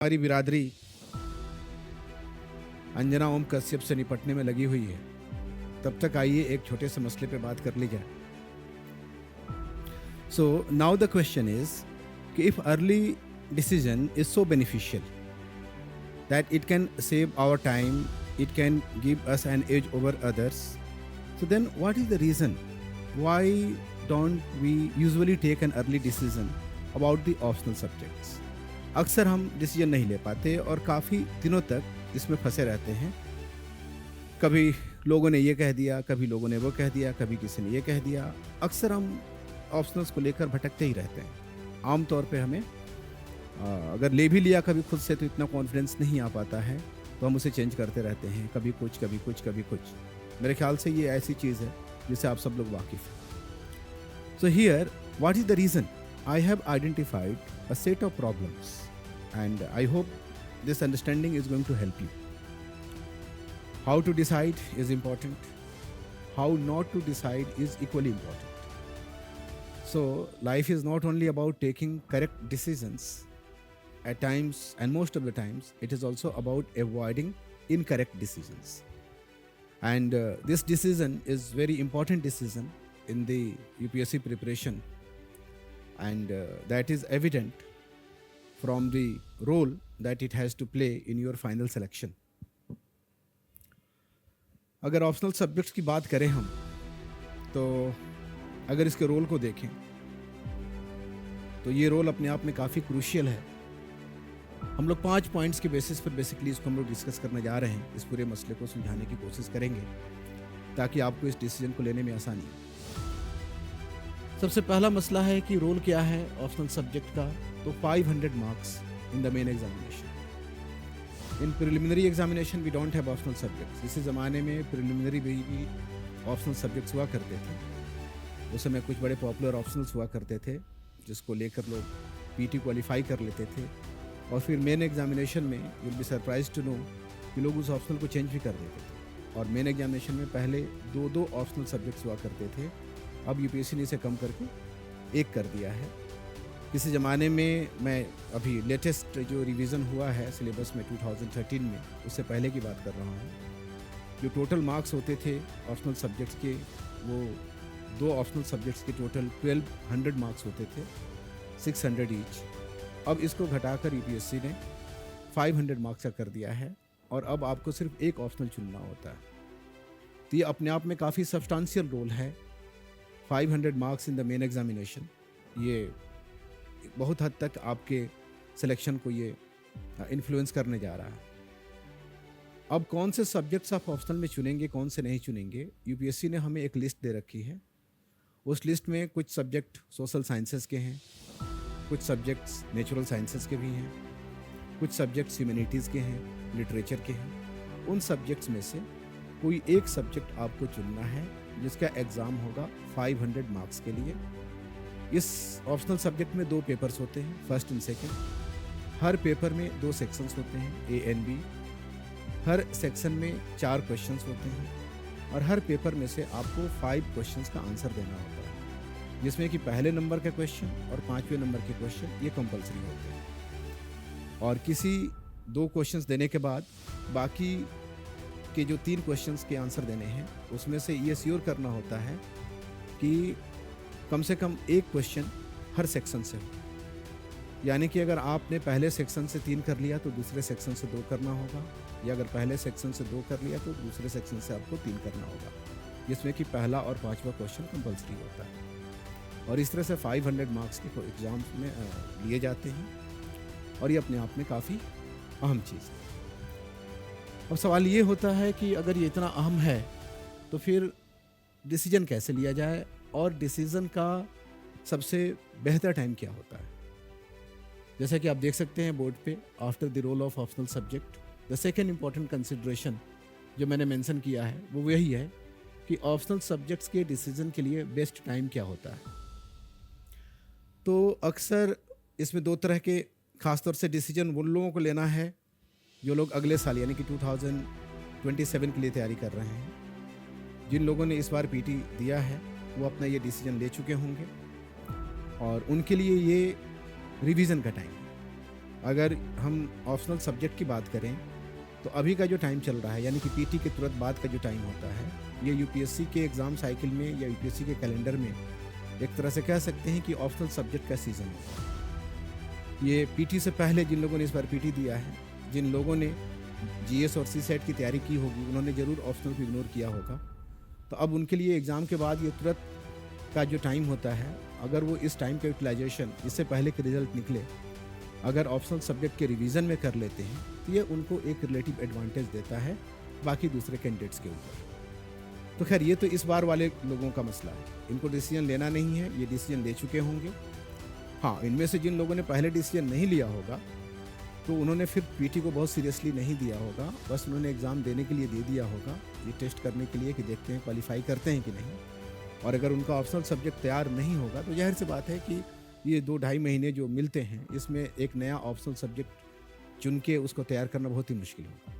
हमारी बिरादरी अंजना ओम कश्यप से निपटने में लगी हुई है, तब तक आइए एक छोटे से मसले पे बात कर ली जाए. So now the question is कि if early decision is so beneficial that it can save our time, it can give us an edge over others, so then what is the reason why don't we usually take an early decision about the optional subjects? अक्सर हम decision नहीं ले पाते और काफ़ी दिनों तक इसमें फंसे रहते हैं. कभी लोगों ने ये कह दिया, कभी लोगों ने वो कह दिया, कभी किसी ने ये कह दिया. अक्सर हम ऑप्शनल्स को लेकर भटकते ही रहते हैं. आम तौर पे हमें अगर ले भी लिया कभी खुद से तो इतना कॉन्फिडेंस नहीं आ पाता है, तो हम उसे चेंज करते रहते हैं, कभी कुछ कभी कुछ कभी कुछ. मेरे ख्याल से ये ऐसी चीज़ है जिससे आप सब लोग वाकिफ़ हैं. So here what is the reason? I have identified a set of problems and I hope this understanding is going to help you. How to decide is important, how not to decide is equally important. So life is not only about taking correct decisions. At times, and most of the times, it is also about avoiding incorrect decisions. And this decision is very important decision in the UPSC preparation, and that is evident from the role that it has to play in your final selection. अगर optional subjects की बात करें हम, तो अगर इसके role को देखें तो ये रोल अपने आप में काफ़ी क्रूशियल है. हम लोग 5 पॉइंट्स के बेसिस पर बेसिकली इसको हम लोग डिस्कस करने जा रहे हैं. इस पूरे मसले को सुलझाने की कोशिश करेंगे ताकि आपको इस डिसीजन को लेने में आसानी हो. सबसे पहला मसला है कि रोल क्या है ऑप्शनल सब्जेक्ट का. तो 500 marks in the main examination. In preliminary examination we don't have optional subjects. इसी ज़माने में प्रिलिमिनरी भी ऑप्शनल सब्जेक्ट्स हुआ करते थे. उस समय कुछ बड़े पॉपुलर ऑप्शनल्स हुआ करते थे जिसको लेकर लोग पीटी क्वालिफाई कर लेते थे, और फिर मेन एग्जामिनेशन में will be surprise to know कि लोग उस ऑप्शनल को चेंज भी कर देते थे. और मेन एग्जामिनेशन में पहले 2 ऑप्शनल सब्जेक्ट्स हुआ करते थे, अब यूपीएससी ने इसे कम करके 1 कर दिया है. किसी ज़माने में, मैं अभी लेटेस्ट जो रिवीजन हुआ है सिलेबस में 2013 में, उससे पहले की बात कर रहा हूँ, जो टोटल मार्क्स होते थे ऑप्शनल सब्जेक्ट्स के, वो 2 ऑप्शनल सब्जेक्ट्स के टोटल 1200 मार्क्स होते थे, 600 ईच. अब इसको घटाकर यूपीएससी ने 500 मार्क्स का कर दिया है और अब आपको सिर्फ एक ऑप्शनल चुनना होता है. तो ये अपने आप में काफ़ी सब्सटेंशियल रोल है. 500 marks in the main examination, ये बहुत हद तक आपके सिलेक्शन को ये इन्फ्लुएंस करने जा रहा है. अब कौन से सब्जेक्ट्स आप ऑप्शनल में चुनेंगे, कौन से नहीं चुनेंगे, यूपीएससी ने हमें एक लिस्ट दे रखी है. उस लिस्ट में कुछ सब्जेक्ट सोशल साइंसेस के हैं, कुछ सब्जेक्ट्स नेचुरल साइंसेस के भी हैं, कुछ सब्जेक्ट्स ह्यूमैनिटीज़ के हैं, लिटरेचर के हैं. उन सब्जेक्ट्स में से कोई एक सब्जेक्ट आपको चुनना है जिसका एग्ज़ाम होगा 500 मार्क्स के लिए. इस ऑप्शनल सब्जेक्ट में 2 पेपर्स होते हैं, फर्स्ट एंड सेकंड. हर पेपर में 2 सेक्शंस होते हैं, ए एंड बी. हर सेक्शन में 4 क्वेश्चंस होते हैं और हर पेपर में से आपको 5 क्वेश्चंस का आंसर देना होता है, जिसमें कि पहले नंबर का क्वेश्चन और 5वें नंबर के क्वेश्चन ये कंपलसरी होते हैं. और किसी 2 क्वेश्चंस देने के बाद बाकी के जो 3 क्वेश्चंस के आंसर देने हैं, उसमें से ये श्योर करना होता है कि कम से कम 1 क्वेश्चन हर सेक्शन से हो. यानी कि अगर आपने पहले सेक्शन से 3 कर लिया तो दूसरे सेक्शन से 2 करना होगा, या अगर पहले सेक्शन से 2 कर लिया तो दूसरे सेक्शन से आपको 3 करना होगा, जिसमें कि पहला और 5वां क्वेश्चन कंपलसरी होता है. और इस तरह से 500 मार्क्स के एग्ज़ाम में लिए जाते हैं और ये अपने आप में काफ़ी अहम चीज़ है. अब सवाल ये होता है कि अगर ये इतना अहम है तो फिर डिसीजन कैसे लिया जाए और डिसीजन का सबसे बेहतर टाइम क्या होता है. जैसा कि आप देख सकते हैं बोर्ड पे, after the role of optional subject, the second important consideration जो मैंने मेंशन किया है वो यही है कि ऑप्शनल सब्जेक्ट्स के डिसीजन के लिए बेस्ट टाइम क्या होता है. तो अक्सर इसमें 2 तरह के ख़ासतौर से डिसीजन उन लोगों को लेना है जो लोग अगले साल यानी कि 2027 के लिए तैयारी कर रहे हैं. जिन लोगों ने इस बार पीटी दिया है वो अपना ये डिसीजन ले चुके होंगे और उनके लिए ये रिवीजन का टाइम है. अगर हम ऑप्शनल सब्जेक्ट की बात करें तो अभी का जो टाइम चल रहा है, यानी कि पीटी के तुरंत बाद का जो टाइम होता है, ये यूपीएससी के एग्ज़ाम साइकिल में या यूपीएससी के कैलेंडर में एक तरह से कह सकते हैं कि ऑप्शनल सब्जेक्ट का सीज़न है। ये पीटी से पहले जिन लोगों ने इस बार पीटी दिया है, जिन लोगों ने जीएस और सीसेट की तैयारी की होगी, उन्होंने ज़रूर ऑप्शनल को इग्नोर किया होगा। तो अब उनके लिए एग्ज़ाम के बाद ये तुरंत का जो टाइम होता है, अगर वो इस टाइम का यूटिलाइजेशन इससे पहले के रिजल्ट निकले अगर ऑप्शनल सब्जेक्ट के रिवीजन में कर लेते हैं तो ये उनको एक रिलेटिव एडवांटेज देता है बाकी दूसरे कैंडिडेट्स के ऊपर। तो खैर ये तो इस बार वाले लोगों का मसला है, इनको डिसीजन लेना नहीं है, ये डिसीजन ले चुके होंगे। हाँ, इनमें से जिन लोगों ने पहले डिसीजन नहीं लिया होगा तो उन्होंने फिर पीटी को बहुत सीरियसली नहीं दिया होगा, बस उन्होंने एग्ज़ाम देने के लिए दे दिया होगा, ये टेस्ट करने के लिए कि देखते हैं क्वालिफाई करते हैं कि नहीं। और अगर उनका ऑप्शनल सब्जेक्ट तैयार नहीं होगा तो जाहिर सी बात है कि ये 2-2.5 महीने जो मिलते हैं इसमें एक नया ऑप्शनल सब्जेक्ट चुन के उसको तैयार करना बहुत ही मुश्किल होगा।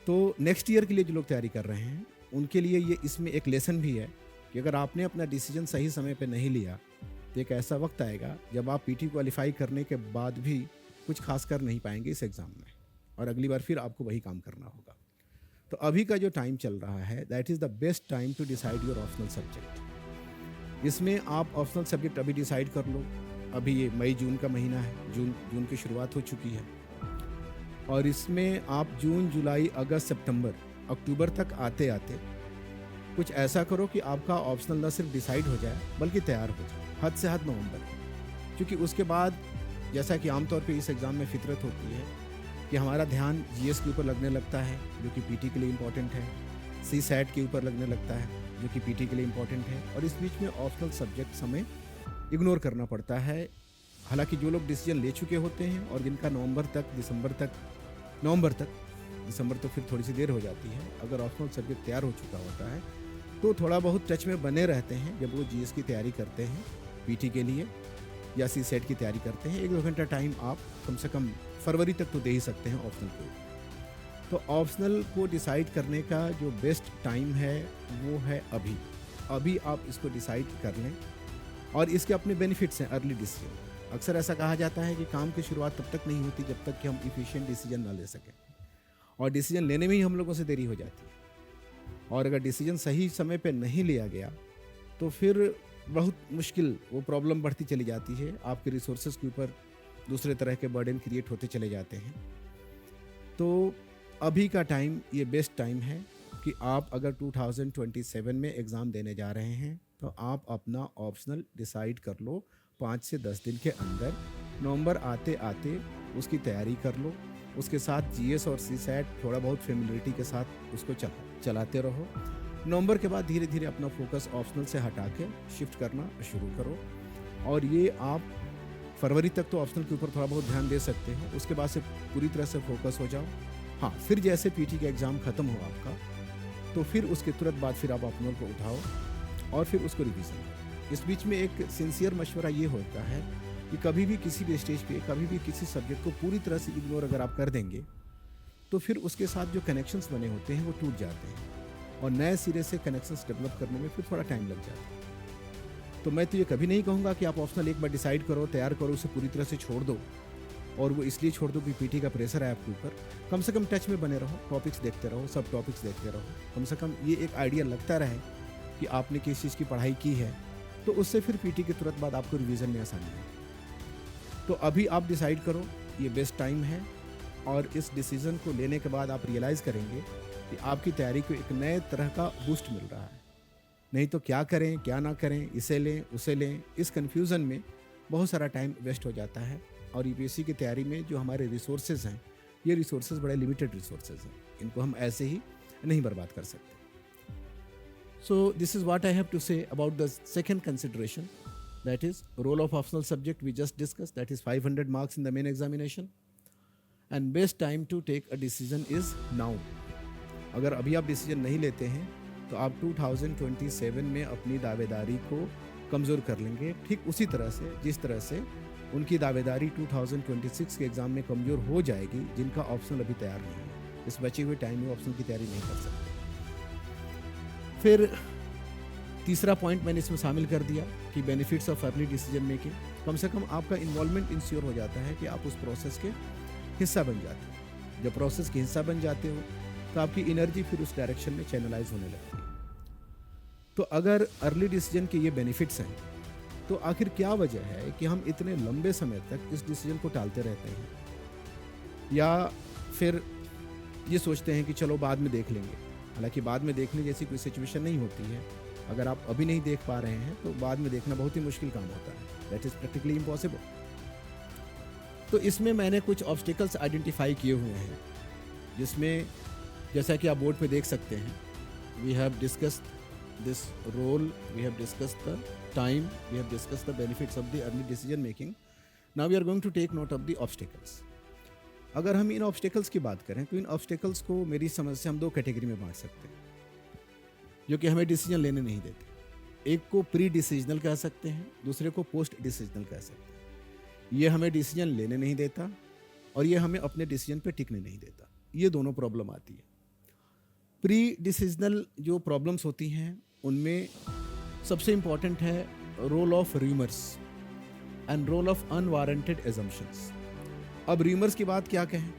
तो नेक्स्ट ईयर के लिए जो लोग तैयारी कर रहे हैं उनके लिए ये इसमें एक लेसन भी है कि अगर आपने अपना डिसीजन सही समय पे नहीं लिया तो एक ऐसा वक्त आएगा जब आप पीटी क्वालिफाई करने के बाद भी कुछ खास कर नहीं पाएंगे इस एग्ज़ाम में, और अगली बार फिर आपको वही काम करना होगा। तो अभी का जो टाइम चल रहा है that is the best time to decide your optional subject. इसमें आप ऑप्शनल सब्जेक्ट अभी डिसाइड कर लो। अभी ये मई जून का महीना है, जून की शुरुआत हो चुकी है, और इसमें आप जून जुलाई अगस्त सितंबर अक्टूबर तक आते आते कुछ ऐसा करो कि आपका ऑप्शनल न सिर्फ डिसाइड हो जाए बल्कि तैयार हो जाए, हद से हद नवंबर। क्योंकि उसके बाद जैसा कि आमतौर पे इस एग्ज़ाम में फितरत होती है कि हमारा ध्यान जीएस के ऊपर लगने लगता है जो कि पीटी के लिए इम्पॉर्टेंट है, सी सैट के ऊपर लगने लगता है जो कि पीटी के लिए इम्पॉर्टेंट है, और इस बीच में ऑप्शनल सब्जेक्ट हमें इग्नोर करना पड़ता है। हालांकि जो लोग डिसीजन ले चुके होते हैं और जिनका दिसंबर तो फिर थोड़ी सी देर हो जाती है, अगर ऑप्शनल सब्जेक्ट तैयार हो चुका होता है तो थोड़ा बहुत टच में बने रहते हैं जब वो जीएस की तैयारी करते हैं पीटी के लिए या सी सेट की तैयारी करते हैं। 1-2 घंटा टाइम आप कम से कम फरवरी तक तो दे ही सकते हैं ऑप्शनल को। तो ऑप्शनल को डिसाइड करने का जो बेस्ट टाइम है वो है अभी आप इसको डिसाइड कर लें, और इसके अपने बेनिफिट्स हैं। अर्ली डिसीजन, अक्सर ऐसा कहा जाता है कि काम की शुरुआत तब तक नहीं होती जब तक कि हम इफिशिएंट डिसीजन ना ले सकें, और डिसीजन लेने में ही हम लोगों से देरी हो जाती है। और अगर डिसीजन सही समय पे नहीं लिया गया तो फिर बहुत मुश्किल वो प्रॉब्लम बढ़ती चली जाती है, आपके रिसोर्सेज के ऊपर दूसरे तरह के बर्डन क्रिएट होते चले जाते हैं। तो अभी का टाइम ये बेस्ट टाइम है कि आप अगर 2027 में एग्ज़ाम देने जा रहे हैं तो आप अपना ऑप्शनल डिसाइड कर लो 5 से 10 दिन के अंदर। नवंबर आते आते उसकी तैयारी कर लो, उसके साथ जीएस और सीसैट थोड़ा बहुत फेमिलियरिटी के साथ उसको चलाते रहो। नवंबर के बाद धीरे धीरे अपना फोकस ऑप्शनल से हटा के शिफ्ट करना शुरू करो, और ये आप फरवरी तक तो ऑप्शनल के ऊपर थोड़ा बहुत ध्यान दे सकते हो। उसके बाद से पूरी तरह से फोकस हो जाओ। हाँ, फिर जैसे पीटी का एग्ज़ाम ख़त्म हो आपका तो फिर उसके तुरंत बाद फिर आप ऑप्शनल को उठाओ और फिर उसको रिवीजन करो। इस बीच में एक सिंसियर मशवरा ये होता है कि कभी भी किसी भी स्टेज पे कभी भी किसी सब्जेक्ट को पूरी तरह से इग्नोर अगर आप कर देंगे तो फिर उसके साथ जो कनेक्शंस बने होते हैं वो टूट जाते हैं, और नए सिरे से कनेक्शंस डेवलप करने में फिर थोड़ा टाइम लग जाता है। तो मैं तो ये कभी नहीं कहूँगा कि आप ऑप्शनल एक बार डिसाइड करो, तैयार करो, उसे पूरी तरह से छोड़ दो, और वो इसलिए छोड़ दो कि पीटी का प्रेशर है आपके ऊपर। कम से कम टच में बने रहो, टॉपिक्स देखते रहो, सब टॉपिक्स देखते रहो। कम से कम ये एक आइडिया लगता रहे कि आपने किस चीज़ की पढ़ाई की है, तो उससे फिर पीटी के तुरंत बाद आपको रिवीजन में आसानी है। तो अभी आप डिसाइड करो, ये बेस्ट टाइम है, और इस डिसीज़न को लेने के बाद आप रियलाइज़ करेंगे कि आपकी तैयारी को एक नए तरह का बूस्ट मिल रहा है। नहीं तो क्या करें क्या ना करें, इसे लें उसे लें, इस कन्फ्यूज़न में बहुत सारा टाइम वेस्ट हो जाता है। और यूपीएससी की तैयारी में जो हमारे रिसोर्सेज हैं, ये रिसोर्सेज बड़े लिमिटेड रिसोर्सेज हैं, इनको हम ऐसे ही नहीं बर्बाद कर सकते। So this is what I have to say about the second consideration, that is role of optional subject we just discussed, that is 500 marks in the main examination, and best time to take a decision is now. अगर अभी आप decision नहीं लेते हैं तो आप 2027 में अपनी दावेदारी को कमज़ोर कर लेंगे, ठीक उसी तरह से जिस तरह से उनकी दावेदारी 2026 के एग्ज़ाम में कमज़ोर हो जाएगी जिनका ऑप्शनल अभी तैयार नहीं है। इस बचे हुए टाइम में ऑप्शनल की तैयारी नहीं कर सकते। फिर तीसरा पॉइंट मैंने इसमें शामिल कर दिया कि benefits of early decision making. कम से कम आपका इन्वॉल्वमेंट इंश्योर हो जाता है कि आप उस प्रोसेस के हिस्सा बन जाते हो। जब प्रोसेस के हिस्सा बन जाते हो तो आपकी एनर्जी फिर उस डायरेक्शन में चैनलाइज होने लगती है। तो अगर अर्ली डिसीजन के ये बेनिफिट्स हैं तो आखिर क्या वजह है कि हम इतने लंबे समय तक इस डिसीजन को टालते रहते हैं, या फिर ये सोचते हैं कि चलो बाद में देख लेंगे। हालांकि बाद में देखने जैसी कोई सिचुएशन नहीं होती है। अगर आप अभी नहीं देख पा रहे हैं तो बाद में देखना बहुत ही मुश्किल काम होता है, दैट इज़ प्रैक्टिकली इम्पॉसिबल। तो इसमें मैंने कुछ ऑब्स्टिकल्स आइडेंटिफाई किए हुए हैं, जिसमें जैसा कि आप बोर्ड पे देख सकते हैं, we have discussed this role, we have discussed the time, we have discussed the benefits of the early decision making. Now we are going to take note of the obstacles. अगर हम इन obstacles की बात करें तो इन obstacles को मेरी समझ से हम दो कैटेगरी में बांट सकते हैं, जो कि हमें डिसीजन लेने नहीं देते। एक को प्री डिसीजनल कह सकते हैं, दूसरे को पोस्ट डिसीजनल कह सकते हैं। ये हमें डिसीजन लेने नहीं देता और ये हमें अपने डिसीजन पे टिकने नहीं देता। ये दोनों प्रॉब्लम आती है। प्री डिसीजनल जो प्रॉब्लम्स होती हैं उनमें सबसे इम्पॉर्टेंट है role of rumours and role of unwarranted assumptions. अब र्यूमर्स की बात क्या कहें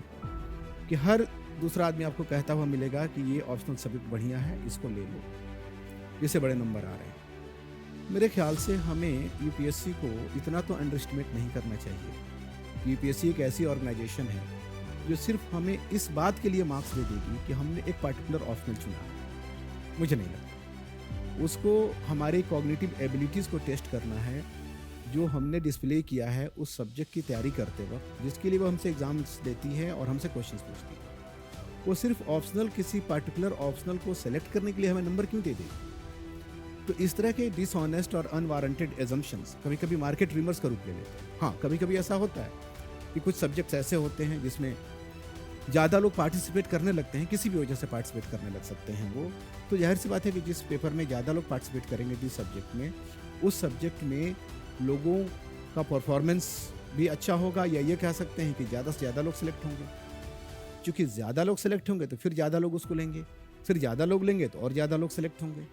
कि हर दूसरा आदमी आपको कहता हुआ मिलेगा कि ये ऑप्शनल सब्जेक्ट बढ़िया है, इसको ले लो, इससे बड़े नंबर आ रहे हैं। मेरे ख्याल से हमें यूपीएससी को इतना तो अंडर एस्टिमेट नहीं करना चाहिए। यूपीएससी एक ऐसी ऑर्गेनाइजेशन है जो सिर्फ हमें इस बात के लिए मार्क्स दे देगी कि हमने एक पर्टिकुलर ऑप्शनल चुना। मुझे नहीं लगता उसको हमारे कॉग्निटिव एबिलिटीज़ को टेस्ट करना है, जो हमने डिस्प्ले किया है उस सब्जेक्ट की तैयारी करते वक्त, जिसके लिए वो हमसे एग्जाम्स देती है और हमसे क्वेश्चंस पूछती है। वो सिर्फ ऑप्शनल किसी पर्टिकुलर ऑप्शनल को सेलेक्ट करने के लिए हमें नंबर क्यों दे देगी? तो इस तरह के डिसऑनेस्ट और अनवारंटेड एजम्पशंस कभी कभी मार्केट र्यूमर्स का रूप ले लेते हैं। हाँ, कभी कभी ऐसा होता है कि कुछ सब्जेक्ट्स ऐसे होते हैं जिसमें ज़्यादा लोग पार्टिसिपेट करने लगते हैं, किसी भी वजह से पार्टिसिपेट करने लग सकते हैं वो। तो जाहिर सी बात है कि जिस पेपर में ज़्यादा लोग पार्टिसिपेट करेंगे जिस सब्जेक्ट में, उस सब्जेक्ट में लोगों का परफॉर्मेंस भी अच्छा होगा, या ये कह सकते हैं कि ज़्यादा से ज़्यादा लोग सेलेक्ट होंगे। चूँकि ज़्यादा लोग सेलेक्ट होंगे तो फिर ज़्यादा लोग उसको लेंगे, फिर ज़्यादा लोग लेंगे तो और ज़्यादा लोग सेलेक्ट होंगे।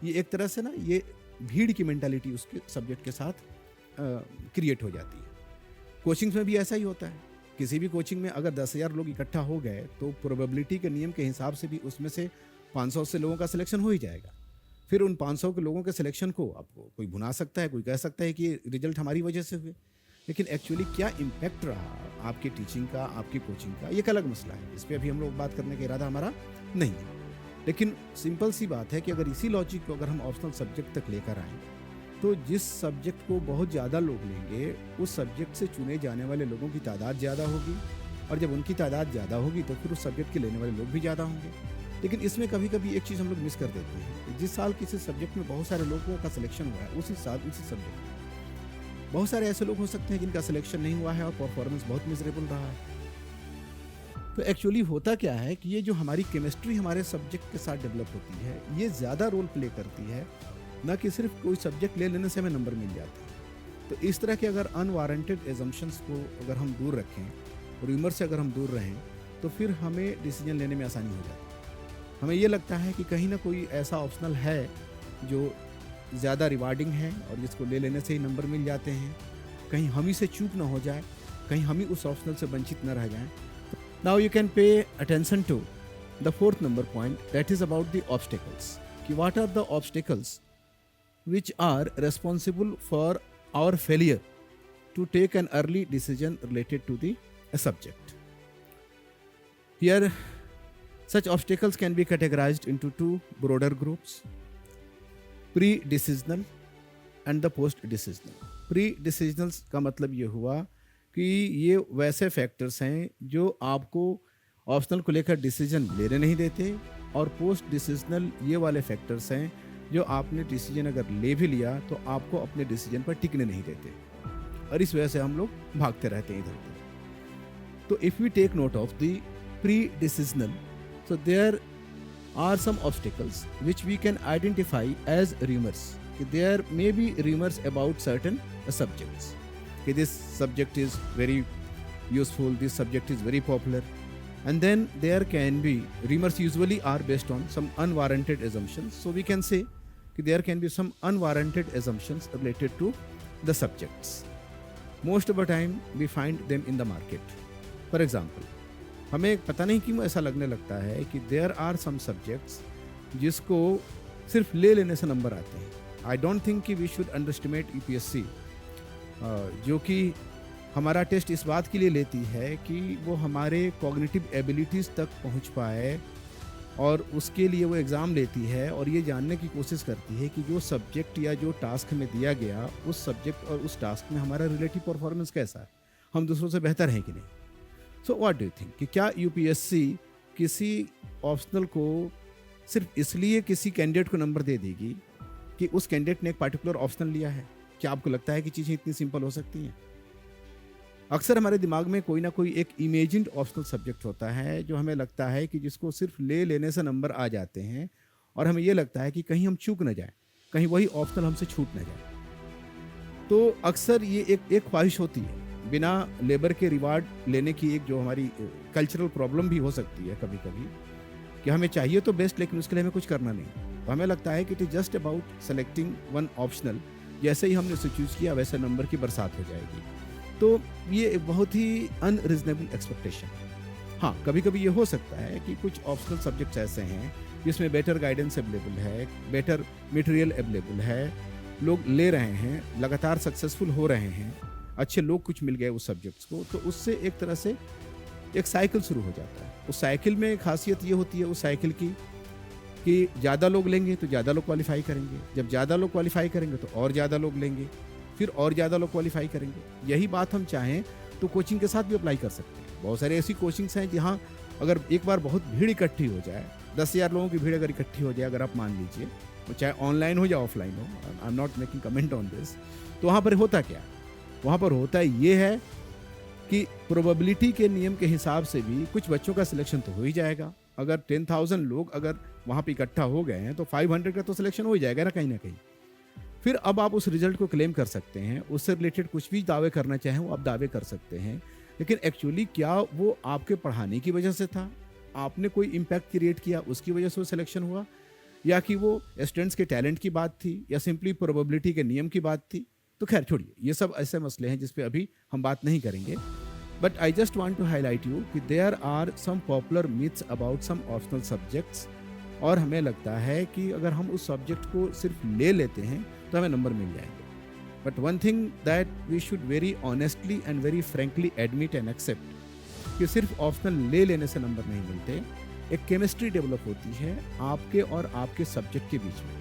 ये एक तरह से ना ये भीड़ की मेंटालिटी उसके सब्जेक्ट के साथ क्रिएट हो जाती है। कोचिंग्स में भी ऐसा ही होता है। किसी भी कोचिंग में अगर 10,000 लोग इकट्ठा हो गए तो प्रोबेबिलिटी के नियम के हिसाब से भी उसमें से 500 से लोगों का सिलेक्शन हो ही जाएगा। फिर उन 500 के लोगों के सिलेक्शन को आपको कोई भुना सकता है, कोई कह सकता है कि रिजल्ट हमारी वजह से हुए, लेकिन एक्चुअली क्या इम्पैक्ट रहा आपकी टीचिंग का, आपकी कोचिंग का, ये एक अलग मसला है। इस पर अभी हम लोग बात करने का इरादा हमारा नहीं है। लेकिन सिंपल सी बात है कि अगर इसी लॉजिक को अगर हम ऑप्शनल सब्जेक्ट तक लेकर आएँ तो जिस सब्जेक्ट को बहुत ज़्यादा लोग लेंगे उस सब्जेक्ट से चुने जाने वाले लोगों की तादाद ज़्यादा होगी, और जब उनकी तादाद ज़्यादा होगी तो फिर उस सब्जेक्ट के लेने वाले लोग भी ज़्यादा होंगे। लेकिन इसमें कभी कभी एक चीज़ हम लोग मिस कर देते हैं, जिस साल किसी सब्जेक्ट में बहुत सारे लोगों का सिलेक्शन हुआ है, उसी साल उसी सब्जेक्ट में बहुत सारे ऐसे लोग हो सकते हैं जिनका सिलेक्शन नहीं हुआ है और परफॉर्मेंस बहुत मिजरेबल रहा है। तो एक्चुअली होता क्या है कि ये जो हमारी केमिस्ट्री हमारे सब्जेक्ट के साथ डेवलप होती है, ये ज़्यादा रोल प्ले करती है, ना कि सिर्फ कोई सब्जेक्ट ले लेने से हमें नंबर मिल जाता है। तो इस तरह के अगर अनवारंटेड एजम्पशंस को अगर हम दूर रखें, र्यूमर से अगर हम दूर रहें, तो फिर हमें डिसीजन लेने में आसानी हो जाती है। हमें ये लगता है कि कहीं ना कोई ऐसा ऑप्शनल है जो ज़्यादा रिवार्डिंग है और जिसको ले लेने से ही नंबर मिल जाते हैं, कहीं हम ही से चूक ना हो जाए, कहीं हम ही उस ऑप्शनल से वंचित न रह जाएं। Now you can pay attention to the fourth number point, that is about the obstacles, कि what are the obstacles which are responsible for our failure to take an early decision related to the subject. Here, such obstacles can be categorized into two broader groups: pre-decisional and the post-decisional. Pre-decisional का मतलब ये हुआ कि ये वैसे factors हैं जो आपको ऑप्शनल को लेकर डिसीजन लेने नहीं देते, और पोस्ट डिसीजनल ये वाले फैक्टर्स हैं जो आपने डिसीजन अगर ले भी लिया तो आपको अपने डिसीजन पर टिकने नहीं देते, और इस वजह से हम लोग भागते रहते हैं इधर उधर। तो if we take note of the pre decisional, so there are some obstacles which we can identify as rumours. There may be rumours about certain subjects, कि this subject is very useful, this subject is very popular, and then there can be rumors usually are based on some unwarranted assumptions. So we can say that there can be some unwarranted assumptions related to the subjects. Most of the time we find them in the market. For example, हमें पता नहीं क्यों ऐसा लगने लगता है कि there are some subjects जिसको सिर्फ ले लेने से नंबर आते हैं. आई डोंट थिंक कि वी शुड अंडरस्टिमेट यूपीएससी, जो कि हमारा टेस्ट इस बात के लिए लेती है कि वो हमारे कॉग्निटिव एबिलिटीज़ तक पहुंच पाए, और उसके लिए वो एग्ज़ाम लेती है और ये जानने की कोशिश करती है कि जो सब्जेक्ट या जो टास्क हमें दिया गया, उस सब्जेक्ट और उस टास्क में हमारा रिलेटिव परफॉर्मेंस कैसा है, हम दूसरों से बेहतर हैं कि नहीं. So what do you think कि क्या यूपीएससी किसी ऑप्शनल को सिर्फ इसलिए किसी कैंडिडेट को नंबर दे देगी कि उस कैंडिडेट ने एक पार्टिकुलर ऑप्शनल लिया है? क्या आपको लगता है कि चीज़ें इतनी सिंपल हो सकती हैं? अक्सर हमारे दिमाग में कोई ना कोई एक इमेजिन्ड ऑप्शनल सब्जेक्ट होता है जो हमें लगता है कि जिसको सिर्फ ले लेने से नंबर आ जाते हैं, और हमें ये लगता है कि कहीं हम चूक न जाए, कहीं वही ऑप्शनल हमसे छूट न जाए. तो अक्सर ये एक ख्वाहिश होती है, बिना लेबर के रिवार्ड लेने की, एक जो हमारी कल्चरल प्रॉब्लम भी हो सकती है कभी कभी, कि हमें चाहिए तो बेस्ट, लेकिन उसके लिए हमें कुछ करना नहीं. तो हमें लगता है कि it is just about selecting one optional, जैसे ही हमने उसे चूज़ किया वैसे नंबर की बरसात हो जाएगी. तो ये एक बहुत ही अनरिजनेबल एक्सपेक्टेशन है. हाँ, कभी कभी ये हो सकता है कि कुछ ऑप्शनल सब्जेक्ट्स ऐसे हैं जिसमें बेटर गाइडेंस अवेलेबल है, बेटर मटेरियल अवेलेबल है, लोग ले रहे हैं, लगातार सक्सेसफुल हो रहे हैं, अच्छे लोग कुछ मिल गए उस सब्जेक्ट्स को, तो उससे एक तरह से एक साइकिल शुरू हो जाता है. उस साइकिल में खासियत ये होती है उस साइकिल की कि ज़्यादा लोग लेंगे तो ज़्यादा लोग क्वालिफाई करेंगे, जब ज़्यादा लोग क्वालिफाई करेंगे तो और ज़्यादा लोग लेंगे, फिर और ज़्यादा लोग क्वालिफाई करेंगे. यही बात हम चाहें तो कोचिंग के साथ भी अप्लाई कर सकते हैं. बहुत सारे ऐसी कोचिंग्स हैं जहाँ अगर एक बार बहुत भीड़ इकट्ठी हो जाए, 10,000 लोगों की भीड़ अगर इकट्ठी हो जाए, अगर आप मान लीजिए, वो चाहे ऑनलाइन हो या ऑफलाइन हो, I am not making comment on this, तो वहाँ पर होता क्या, वहाँ पर होता ये है कि प्रोबेबिलिटी के नियम के हिसाब से भी कुछ बच्चों का सिलेक्शन तो हो ही जाएगा. अगर 10,000 लोग अगर वहाँ पे इकट्ठा हो गए हैं तो 500 का तो सिलेक्शन हो ही जाएगा ना कहीं ना कहीं. फिर अब आप उस रिजल्ट को क्लेम कर सकते हैं, उससे रिलेटेड कुछ भी दावे करना चाहें वो आप दावे कर सकते हैं, लेकिन एक्चुअली क्या वो आपके पढ़ाने की वजह से था, आपने कोई इम्पैक्ट क्रिएट किया उसकी वजह से वो सिलेक्शन हुआ, या कि वो स्टूडेंट्स के टैलेंट की बात थी, या सिंपली प्रोबेबिलिटी के नियम की बात थी? तो खैर छोड़िए, ये सब ऐसे मसले हैं जिस पे अभी हम बात नहीं करेंगे. But I just want to highlight you कि there are some popular myths about some optional subjects, और हमें लगता है कि अगर हम उस सब्जेक्ट को सिर्फ ले लेते हैं तो हमें नंबर मिल जाएंगे. But one thing that we should very honestly and very frankly admit and accept कि सिर्फ ऑप्शनल ले लेने से नंबर नहीं मिलते. एक केमिस्ट्री डेवलप होती है आपके और आपके सब्जेक्ट के बीच में.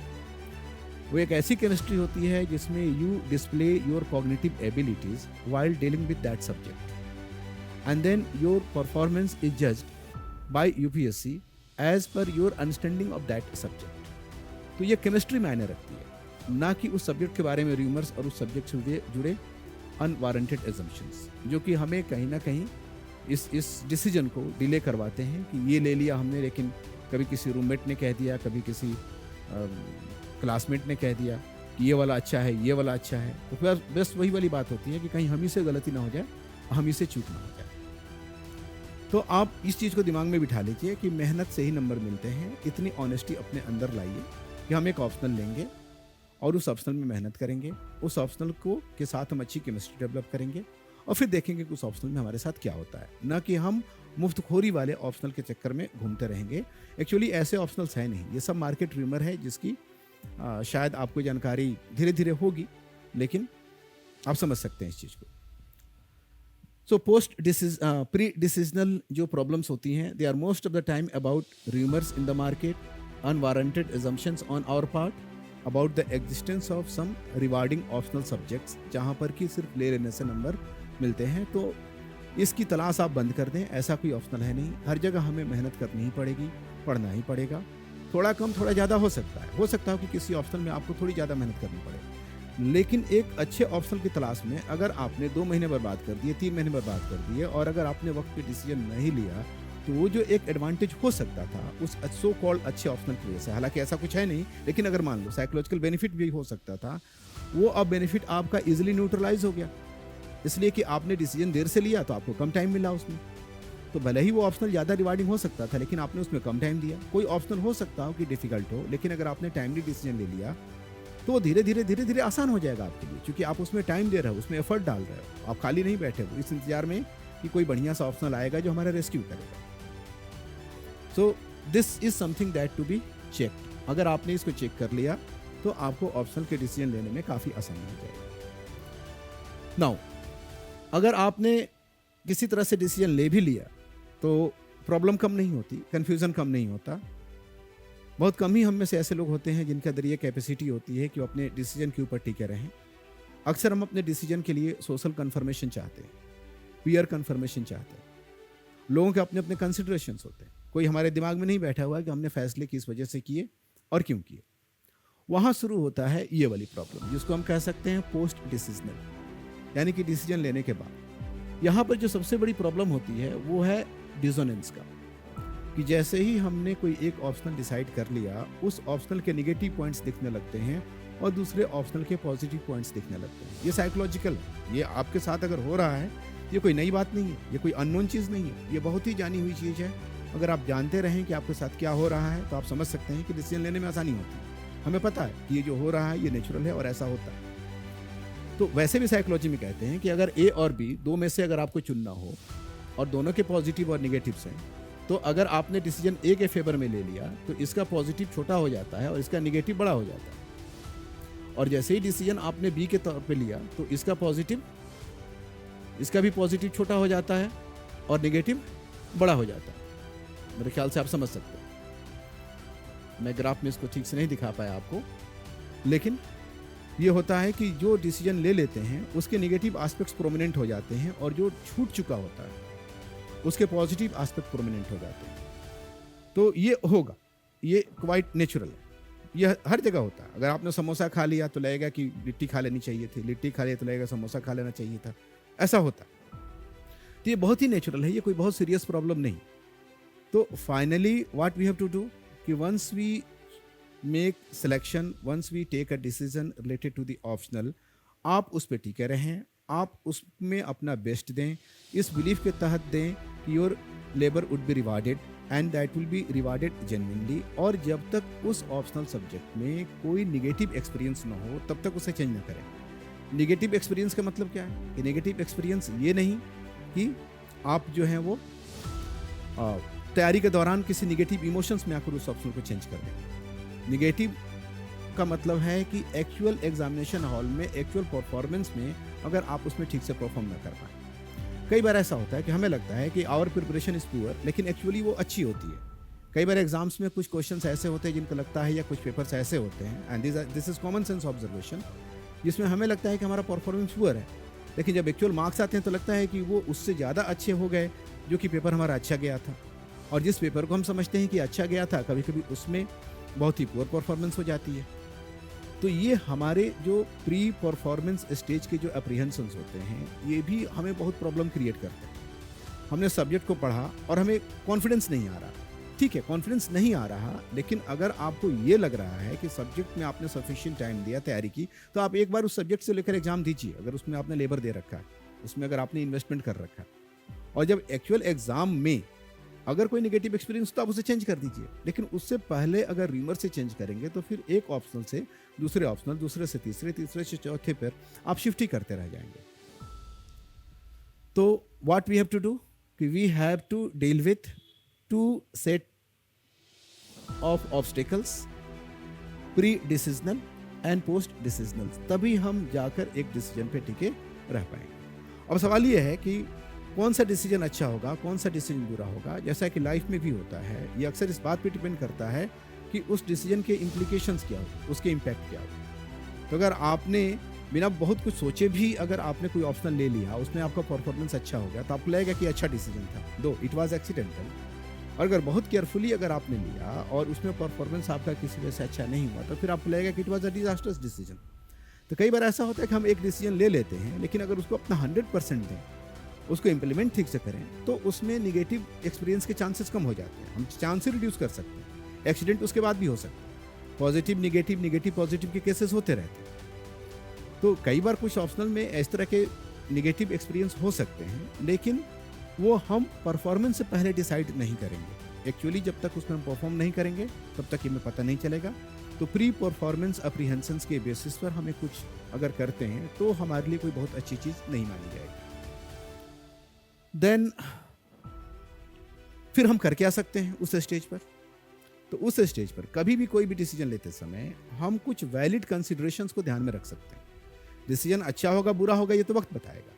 वो एक ऐसी केमिस्ट्री होती है जिसमें you display your cognitive abilities while dealing with that subject, and then your performance is judged by UPSC as per your understanding of that subject. तो ये केमिस्ट्री मायने रखती है, ना कि उस सब्जेक्ट के बारे में रूमर्स और उस सब्जेक्ट से जुड़े अनवारंटेड एजम्पशंस, जो कि हमें कहीं ना कहीं इस डिसीजन को डिले करवाते हैं कि ये ले लिया हमने, लेकिन कभी किसी रूममेट ने कह दिया, कभी किसी क्लासमेट ने कह दिया कि ये वाला अच्छा है, ये वाला अच्छा है. तो फिर बस वही वाली बात होती है कि कहीं हम ही से गलती ना हो जाए, हम ही से चूक ना हो जाए. तो आप इस चीज़ को दिमाग में बिठा लीजिए कि मेहनत से ही नंबर मिलते हैं. इतनी ऑनेस्टी अपने अंदर लाइए कि हम एक ऑप्शनल लेंगे और उस ऑप्शनल में मेहनत करेंगे, उस ऑप्शनल को के साथ हम अच्छी केमिस्ट्री डेवलप करेंगे, और फिर देखेंगे कि उस ऑप्शनल में हमारे साथ क्या होता है. ना कि हम मुफ्तखोरी वाले ऑप्शनल के चक्कर में घूमते रहेंगे. एक्चुअली ऐसे ऑप्शनल्स हैं नहीं, ये सब मार्केट रूमर है जिसकी शायद आपको जानकारी धीरे धीरे होगी, लेकिन आप समझ सकते हैं इस चीज़ को. सो प्री डिसीजनल जो प्रॉब्लम्स होती हैं, they are most of the time about rumours in the market, unwarranted assumptions on our part about the existence of some rewarding optional subjects, जहाँ पर कि सिर्फ ले लेने से नंबर मिलते हैं. तो इसकी तलाश आप बंद कर दें. ऐसा कोई ऑप्शनल है नहीं, हर जगह हमें मेहनत करनी ही पड़ेगी, पढ़ना ही पड़ेगा. थोड़ा कम थोड़ा ज़्यादा हो सकता है कि किसी ऑप्शनल में आपको थोड़ी ज़्यादा मेहनत करनी पड़े, लेकिन एक अच्छे ऑप्शनल की तलाश में अगर आपने 2 महीने बर्बाद कर दिए, 3 महीने बर्बाद कर दिए, और अगर आपने वक्त पे डिसीजन नहीं लिया, तो वो जो एक एडवांटेज हो सकता था उस सो कॉल्ड अच्छे ऑप्शनल की वजह से, हालांकि ऐसा कुछ है नहीं, लेकिन अगर मान लो साइकोलॉजिकल बेनिफिट भी हो सकता था, वो अब बेनिफिट आपका इजीली न्यूट्रलाइज हो गया, इसलिए कि आपने डिसीजन देर से लिया तो आपको कम टाइम मिला उसमें. तो भले ही वो ऑप्शनल ज़्यादा रिवार्डिंग हो सकता था, लेकिन आपने उसमें कम टाइम दिया. कोई ऑप्शनल हो सकता हो कि डिफिकल्ट हो, लेकिन अगर आपने टाइमली डिसीजन ले लिया तो वो धीरे धीरे आसान हो जाएगा आपके लिए, क्योंकि आप उसमें टाइम दे रहे हो, उसमें एफर्ट डाल रहे हो, आप खाली नहीं बैठे हो इस इंतजार में कि कोई बढ़िया सा ऑप्शनल आएगा जो हमारा रेस्क्यू करेगा। So this is something that to be checked. अगर आपने इसको चेक कर लिया तो आपको ऑप्शनल के डिसीजन लेने में काफ़ी आसानी हो जाएगी। नाउ अगर आपने किसी तरह से डिसीजन ले भी लिया तो प्रॉब्लम कम नहीं होती, कन्फ्यूज़न कम नहीं होता। बहुत कम ही हम में से ऐसे लोग होते हैं जिनके अंदर ये कैपेसिटी होती है कि वो अपने डिसीजन के ऊपर टिके रहें। अक्सर हम अपने डिसीजन के लिए सोशल कन्फर्मेशन चाहते हैं, पीयर कन्फर्मेशन चाहते हैं, लोगों के अपने अपने कंसिडरेशंस होते हैं। कोई हमारे दिमाग में नहीं बैठा हुआ है कि हमने फैसले किस वजह से किए और क्यों किए। वहाँ शुरू होता है ये वाली प्रॉब्लम, जिसको हम कह सकते हैं पोस्ट डिसीजनल, यानी कि डिसीजन लेने के बाद। यहाँ पर जो सबसे बड़ी प्रॉब्लम होती है वो है डिसोनेंस का, कि जैसे ही हमने कोई एक ऑप्शनल डिसाइड कर लिया, उस ऑप्शनल के नेगेटिव पॉइंट्स दिखने लगते हैं और दूसरे ऑप्शनल के पॉजिटिव पॉइंट्स दिखने लगते हैं। ये साइकोलॉजिकल है, ये आपके साथ अगर हो रहा है, ये कोई नई बात नहीं है, ये कोई अननोन चीज़ नहीं है, ये बहुत ही जानी हुई चीज़ है। अगर आप जानते रहें कि आपके साथ क्या हो रहा है तो आप समझ सकते हैं कि डिसीजन लेने में आसानी होती है। हमें पता है कि ये जो हो रहा है ये नेचुरल है और ऐसा होता है। तो वैसे भी साइकोलॉजी में कहते हैं कि अगर ए और बी दो में से अगर आपको चुनना हो और दोनों के पॉजिटिव और निगेटिव्स हैं, तो अगर आपने डिसीजन ए के फेवर में ले लिया तो इसका पॉजिटिव छोटा हो जाता है और इसका निगेटिव बड़ा हो जाता है। और जैसे ही डिसीजन आपने बी के तौर पे लिया तो इसका पॉजिटिव, इसका भी पॉजिटिव छोटा हो जाता है और निगेटिव बड़ा हो जाता है। मेरे ख्याल से आप समझ सकते हैं। मैं ग्राफ में इसको ठीक से नहीं दिखा पाया आपको, लेकिन ये होता है कि जो डिसीजन ले लेते हैं उसके नेगेटिव एस्पेक्ट्स प्रोमिनेंट हो जाते हैं और जो छूट चुका होता है उसके पॉजिटिव एस्पेक्ट प्रोमिनेंट हो जाते हैं। तो ये होगा, ये क्वाइट नेचुरल है, ये हर जगह होता है। अगर आपने समोसा खा लिया तो लगेगा कि लिट्टी खा लेनी चाहिए थी, लिट्टी खा लिया तो लगेगा समोसा खा लेना चाहिए था, ऐसा होता है। तो ये बहुत ही नेचुरल है, ये कोई बहुत सीरियस प्रॉब्लम नहीं। तो finally what we have to do कि once we make selection, once we take a decision related to the optional, आप उस पर टिके रहें, आप उसमें अपना बेस्ट दें, इस बिलीफ के तहत दें कि your labour would be rewarded and that will be rewarded genuinely. और जब तक उस ऑप्शनल सब्जेक्ट में कोई निगेटिव एक्सपीरियंस ना हो तब तक उसे चेंज ना करें। निगेटिव एक्सपीरियंस का मतलब क्या है कि निगेटिव एक्सपीरियंस ये नहीं कि आप जो हैं वो तैयारी के दौरान किसी निगेटिव इमोशंस में आकर उस ऑप्शन को चेंज कर दें। निगेटिव का मतलब है कि एक्चुअल एग्जामिनेशन हॉल में, एक्चुअल परफॉर्मेंस में अगर आप उसमें ठीक से परफॉर्म ना कर पाए। कई बार ऐसा होता है कि हमें लगता है कि आवर प्रिपरेशन इज पुअर, लेकिन एक्चुअली वो अच्छी होती है। कई बार एग्जाम्स में कुछ क्वेश्चंस ऐसे होते हैं जिनको लगता है, या कुछ पेपर्स ऐसे होते हैं, and this is common sense observation, जिसमें हमें लगता है कि हमारा परफॉर्मेंस पुअर है, लेकिन जब एक्चुअल मार्क्स आते हैं तो लगता है कि वो उससे ज़्यादा अच्छे हो गए जो कि पेपर हमारा अच्छा गया था। और जिस पेपर को हम समझते हैं कि अच्छा गया था, कभी कभी उसमें बहुत ही पुअर परफॉर्मेंस हो जाती है। तो ये हमारे जो प्री परफॉर्मेंस स्टेज के जो अप्रीहेंशंस होते हैं, ये भी हमें बहुत प्रॉब्लम क्रिएट करते हैं। हमने सब्जेक्ट को पढ़ा और हमें कॉन्फिडेंस नहीं आ रहा, ठीक है, कॉन्फिडेंस नहीं आ रहा, लेकिन अगर आपको ये लग रहा है कि सब्जेक्ट में आपने सफिशिएंट टाइम दिया तैयारी की, तो आप एक बार उस सब्जेक्ट से लेकर एग्जाम दीजिए। अगर उसमें आपने लेबर दे रखा है, उसमें अगर आपने इन्वेस्टमेंट कर रखा है, और जब एक्चुअल एग्जाम में अगर कोई नेगेटिव एक्सपीरियंस तो आप उसे चेंज कर दीजिए, लेकिन उससे पहले अगर रीमर से चेंज करेंगे तो फिर एक ऑप्शनल से दूसरे ऑप्शनल, दूसरे से तीसरे, तीसरे से चौथे पर आप शिफ्ट ही करते रह जाएंगे। तो what we have to do कि we have to deal with two set of obstacles, pre decisional and post decisional, तभी हम जाकर एक डिसीजन पे टिके रह पाएंगे। अब सवाल ये है कि कौन सा डिसीजन अच्छा होगा, कौन सा डिसीजन बुरा होगा। जैसा कि लाइफ में भी होता है, ये अक्सर इस बात पे डिपेंड करता है कि उस डिसीजन के इम्प्लीकेशंस क्या हो, उसके इम्पैक्ट क्या हो। तो अगर आपने बिना बहुत कुछ सोचे भी अगर आपने कोई ऑप्शनल ले लिया, उसमें आपका परफॉर्मेंस अच्छा हो गया, तो आपको लगेगा कि अच्छा डिसीजन था, दो इट वाज एक्सीडेंटल। और अगर बहुत केयरफुली अगर आपने लिया और उसमें परफॉर्मेंस आपका किसी वजह से अच्छा नहीं हुआ, तो फिर आपको लगेगा कि it was a disasters decision. तो कई बार ऐसा होता है कि हम एक डिसीजन ले लेते हैं, लेकिन अगर उसको अपना 100% दें, उसको इम्प्लीमेंट ठीक से करें, तो उसमें निगेटिव एक्सपीरियंस के चांसेस कम हो जाते हैं। हम चांसेस रिड्यूस कर सकते हैं। एक्सीडेंट उसके बाद भी हो सकता है, पॉजिटिव निगेटिव, निगेटिव पॉजिटिव के केसेस होते रहते हैं। तो कई बार कुछ ऑप्शनल में इस तरह के निगेटिव एक्सपीरियंस हो सकते हैं, लेकिन वो हम परफॉर्मेंस से पहले डिसाइड नहीं करेंगे। एक्चुअली जब तक उसमें हम परफॉर्म नहीं करेंगे तब तक हमें पता नहीं चलेगा। तो प्री परफॉर्मेंस अप्रीहेंशंस के बेसिस पर हमें कुछ अगर करते हैं तो हमारे लिए कोई बहुत अच्छी चीज़ नहीं मानी जाएगी। देन फिर हम कर क्या सकते हैं उस स्टेज पर? तो उस स्टेज पर कभी भी कोई भी डिसीजन लेते समय हम कुछ वैलिड कंसिडरेशंस को ध्यान में रख सकते हैं। डिसीजन अच्छा होगा बुरा होगा ये तो वक्त बताएगा,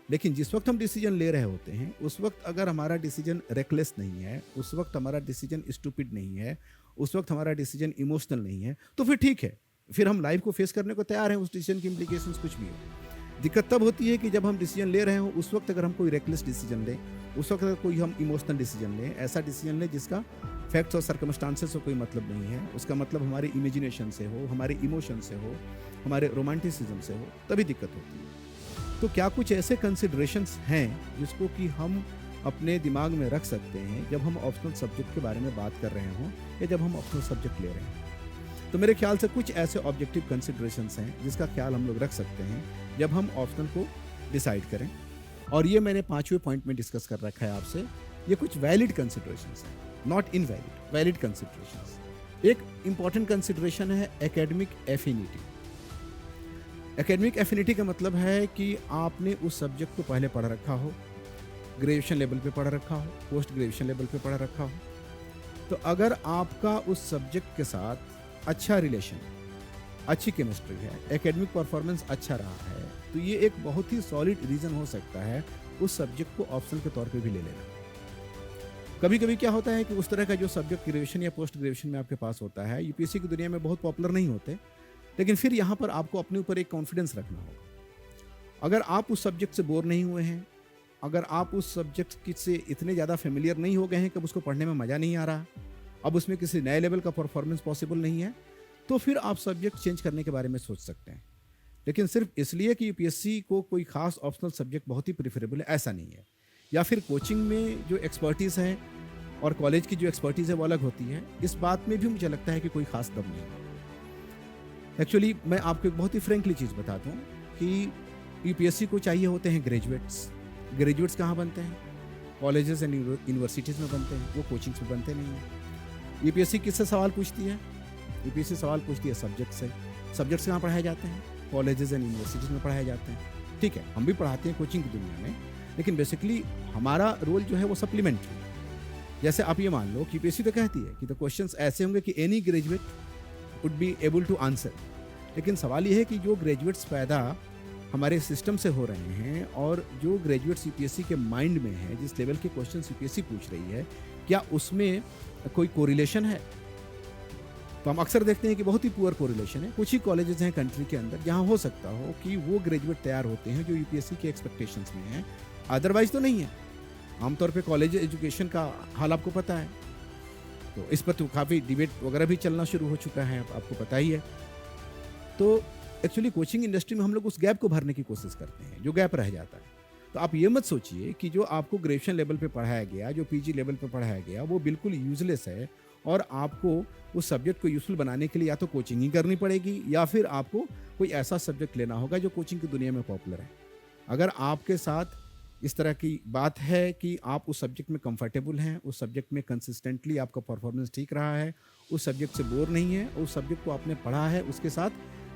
लेकिन जिस वक्त हम डिसीजन ले रहे होते हैं उस वक्त अगर हमारा डिसीजन रेकलेस नहीं है, उस वक्त हमारा डिसीजन स्टूपिड नहीं है, उस वक्त हमारा डिसीजन इमोशनल नहीं है, तो फिर ठीक है, फिर हम लाइफ को फेस करने को तैयार हैं, उस डिसीजन की इम्प्लीकेशंस कुछ भी हो। दिक्कत तब होती है कि जब हम डिसीजन ले रहे हो उस वक्त अगर हम कोई रेकलेस डिसीजन लें, उस वक्त अगर कोई हम इमोशनल डिसीजन लें, ऐसा डिसीजन लें जिसका फैक्ट्स और सर्कमस्टांसेस से कोई मतलब नहीं है, उसका मतलब हमारे इमेजिनेशन से हो, हमारे इमोशन से हो, हमारे रोमांटिसिज्म से हो, तभी दिक्कत होती है। तो क्या कुछ ऐसे कंसिडरेशंस हैं जिसको कि हम अपने दिमाग में रख सकते हैं जब हम ऑप्शनल सब्जेक्ट के बारे में बात कर रहे हों या जब हम ऑप्शनल सब्जेक्ट ले रहे हैं? तो मेरे ख्याल से कुछ ऐसे ऑब्जेक्टिव कंसिडरेशंस हैं जिसका ख्याल हम लोग रख सकते हैं जब हम ऑप्शनल को डिसाइड करें, और ये मैंने 5वें पॉइंट में डिस्कस कर रखा है आपसे। ये कुछ वैलिड कंसिडरेशंस हैं, नॉट इनवैलिड, वैलिड कंसिडरेशंस। एक इंपॉर्टेंट कंसिडरेशन है एकेडमिक एफिनिटी। एकेडमिक एफिनिटी का मतलब है कि आपने उस सब्जेक्ट को पहले पढ़ रखा हो, ग्रेजुएशन लेवल पे पढ़ रखा हो, पोस्ट ग्रेजुएशन लेवल पे पढ़ रखा हो। तो अगर आपका उस सब्जेक्ट के साथ अच्छा रिलेशन, अच्छी केमिस्ट्री है, एकेडमिक परफॉर्मेंस अच्छा रहा है, तो ये एक बहुत ही सॉलिड रीज़न हो सकता है उस सब्जेक्ट को ऑप्शनल के तौर पे भी ले लेना। कभी कभी क्या होता है कि उस तरह का जो सब्जेक्ट ग्रेजुएशन या पोस्ट ग्रेजुएशन में आपके पास होता है, यूपीएससी की दुनिया में बहुत पॉपुलर नहीं होते, लेकिन फिर यहाँ पर आपको अपने ऊपर एक कॉन्फिडेंस रखना होगा। अगर आप उस सब्जेक्ट से बोर नहीं हुए हैं, अगर आप उस सब्जेक्ट से इतने ज़्यादा फेमिलियर नहीं हो गए हैं कि अब उसको पढ़ने में मज़ा नहीं आ रहा, अब उसमें किसी नए लेवल का परफॉर्मेंस पॉसिबल नहीं है, तो फिर आप सब्जेक्ट चेंज करने के बारे में सोच सकते हैं। लेकिन सिर्फ इसलिए कि यूपीएससी को कोई खास ऑप्शनल सब्जेक्ट बहुत ही प्रीफरेबल है, ऐसा नहीं है। या फिर कोचिंग में जो एक्सपर्टीज़ है और कॉलेज की जो एक्सपर्टीज़ है वो अलग होती है, इस बात में भी मुझे लगता है कि कोई खास दम नहीं है। एक्चुअली मैं आपको एक बहुत ही फ्रेंकली चीज़ बताता हूँ कि यूपीएससी को चाहिए होते हैं ग्रेजुएट्स। ग्रेजुएट्स कहाँ बनते हैं? कॉलेजेस एंड यूनिवर्सिटीज़ में बनते हैं, वो कोचिंग्स में बनते नहीं हैं। यूपीएससी किससे सवाल पूछती है? यूपीएससी सवाल पूछती है सब्जेक्ट से। सब्जेक्ट्स कहाँ पढ़ाए जाते हैं? कॉलेजेस एंड यूनिवर्सिटीज़ में पढ़ाए जाते हैं। ठीक है, हम भी पढ़ाते हैं कोचिंग की दुनिया में, लेकिन बेसिकली हमारा रोल जो है वो सप्लीमेंट्री है। जैसे आप ये मान लो कि यूपीएससी तो कहती है कि तो क्वेश्चंस ऐसे होंगे कि any graduate would be able to answer, लेकिन सवाल ये है कि जो ग्रेजुएट्स पैदा हमारे सिस्टम से हो रहे हैं और जो ग्रेजुएट्स यूपीएससी के माइंड में है, जिस लेवल के क्वेश्चंस यूपीएससी पूछ रही है, क्या उसमें कोई कोरिलेशन है? तो हम अक्सर देखते हैं कि बहुत ही पुअर कोरिलेशन है। कुछ ही कॉलेजेस हैं कंट्री के अंदर जहां हो सकता हो कि वो ग्रेजुएट तैयार होते हैं जो यूपीएससी के एक्सपेक्टेशंस में हैं, अदरवाइज तो नहीं है। आमतौर पे कॉलेज एजुकेशन का हाल आपको पता है, तो इस पर तो काफ़ी डिबेट वगैरह भी चलना शुरू हो चुका है, आपको पता ही है। तो एक्चुअली कोचिंग इंडस्ट्री में हम लोग उस गैप को भरने की कोशिश करते हैं जो गैप रह जाता है। तो आप ये मत सोचिए कि जो आपको ग्रेजुएशन लेवल पे पढ़ाया गया, जो पीजी लेवल पे पढ़ाया गया, वो बिल्कुल यूजलेस है और आपको उस सब्जेक्ट को यूजफुल बनाने के लिए या तो कोचिंग ही करनी पड़ेगी या फिर आपको कोई ऐसा सब्जेक्ट लेना होगा जो कोचिंग की दुनिया में पॉपुलर है। अगर आपके साथ इस तरह की बात है कि आप उस सब्जेक्ट में कंफर्टेबल हैं, उस सब्जेक्ट में कंसिस्टेंटली आपका परफॉर्मेंस ठीक रहा है, उस सब्जेक्ट से बोर नहीं है, उस सब्जेक्ट को आपने पढ़ा है, उसके साथ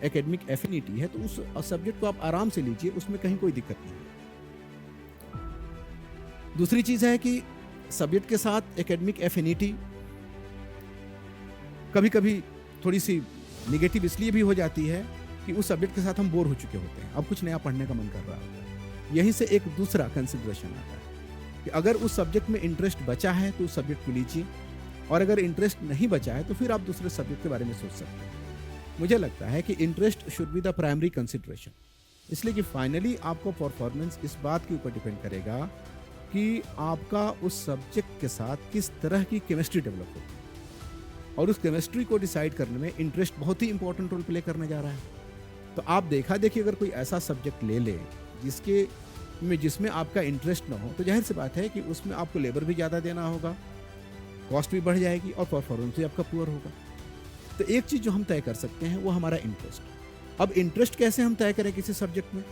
एकेडमिक एफिनिटी है, तो उस सब्जेक्ट को आप आराम से लीजिए, उसमें कहीं कोई दिक्कत नहीं है। दूसरी चीज़ है कि सब्जेक्ट के साथ एकेडमिक एफिनिटी कभी कभी थोड़ी सी निगेटिव इसलिए भी हो जाती है कि उस सब्जेक्ट के साथ हम बोर हो चुके होते हैं, अब कुछ नया पढ़ने का मन कर रहा होता है। यहीं से एक दूसरा कंसिडरेशन आता है कि अगर उस सब्जेक्ट में इंटरेस्ट बचा है तो उस सब्जेक्ट को लीजिए, और अगर इंटरेस्ट नहीं बचा है तो फिर आप दूसरे सब्जेक्ट के बारे में सोच सकते हैं। मुझे लगता है कि interest should be the primary consideration, इसलिए कि फाइनली आपका परफॉर्मेंस इस बात के ऊपर डिपेंड करेगा कि आपका उस सब्जेक्ट के साथ किस तरह की केमिस्ट्री डेवलप होती है, और उस केमिस्ट्री को डिसाइड करने में इंटरेस्ट बहुत ही इंपॉर्टेंट रोल प्ले करने जा रहा है। तो आप देखा देखिए अगर कोई ऐसा सब्जेक्ट ले ले जिसमें आपका इंटरेस्ट ना हो, तो जाहिर सी बात है कि उसमें आपको लेबर भी ज़्यादा देना होगा, कॉस्ट भी बढ़ जाएगी और परफॉर्मेंस भी आपका पुअर होगा। तो एक चीज़ जो हम तय कर सकते हैं वो हमारा इंटरेस्ट। अब इंटरेस्ट कैसे हम तय करें किसी सब्जेक्ट में?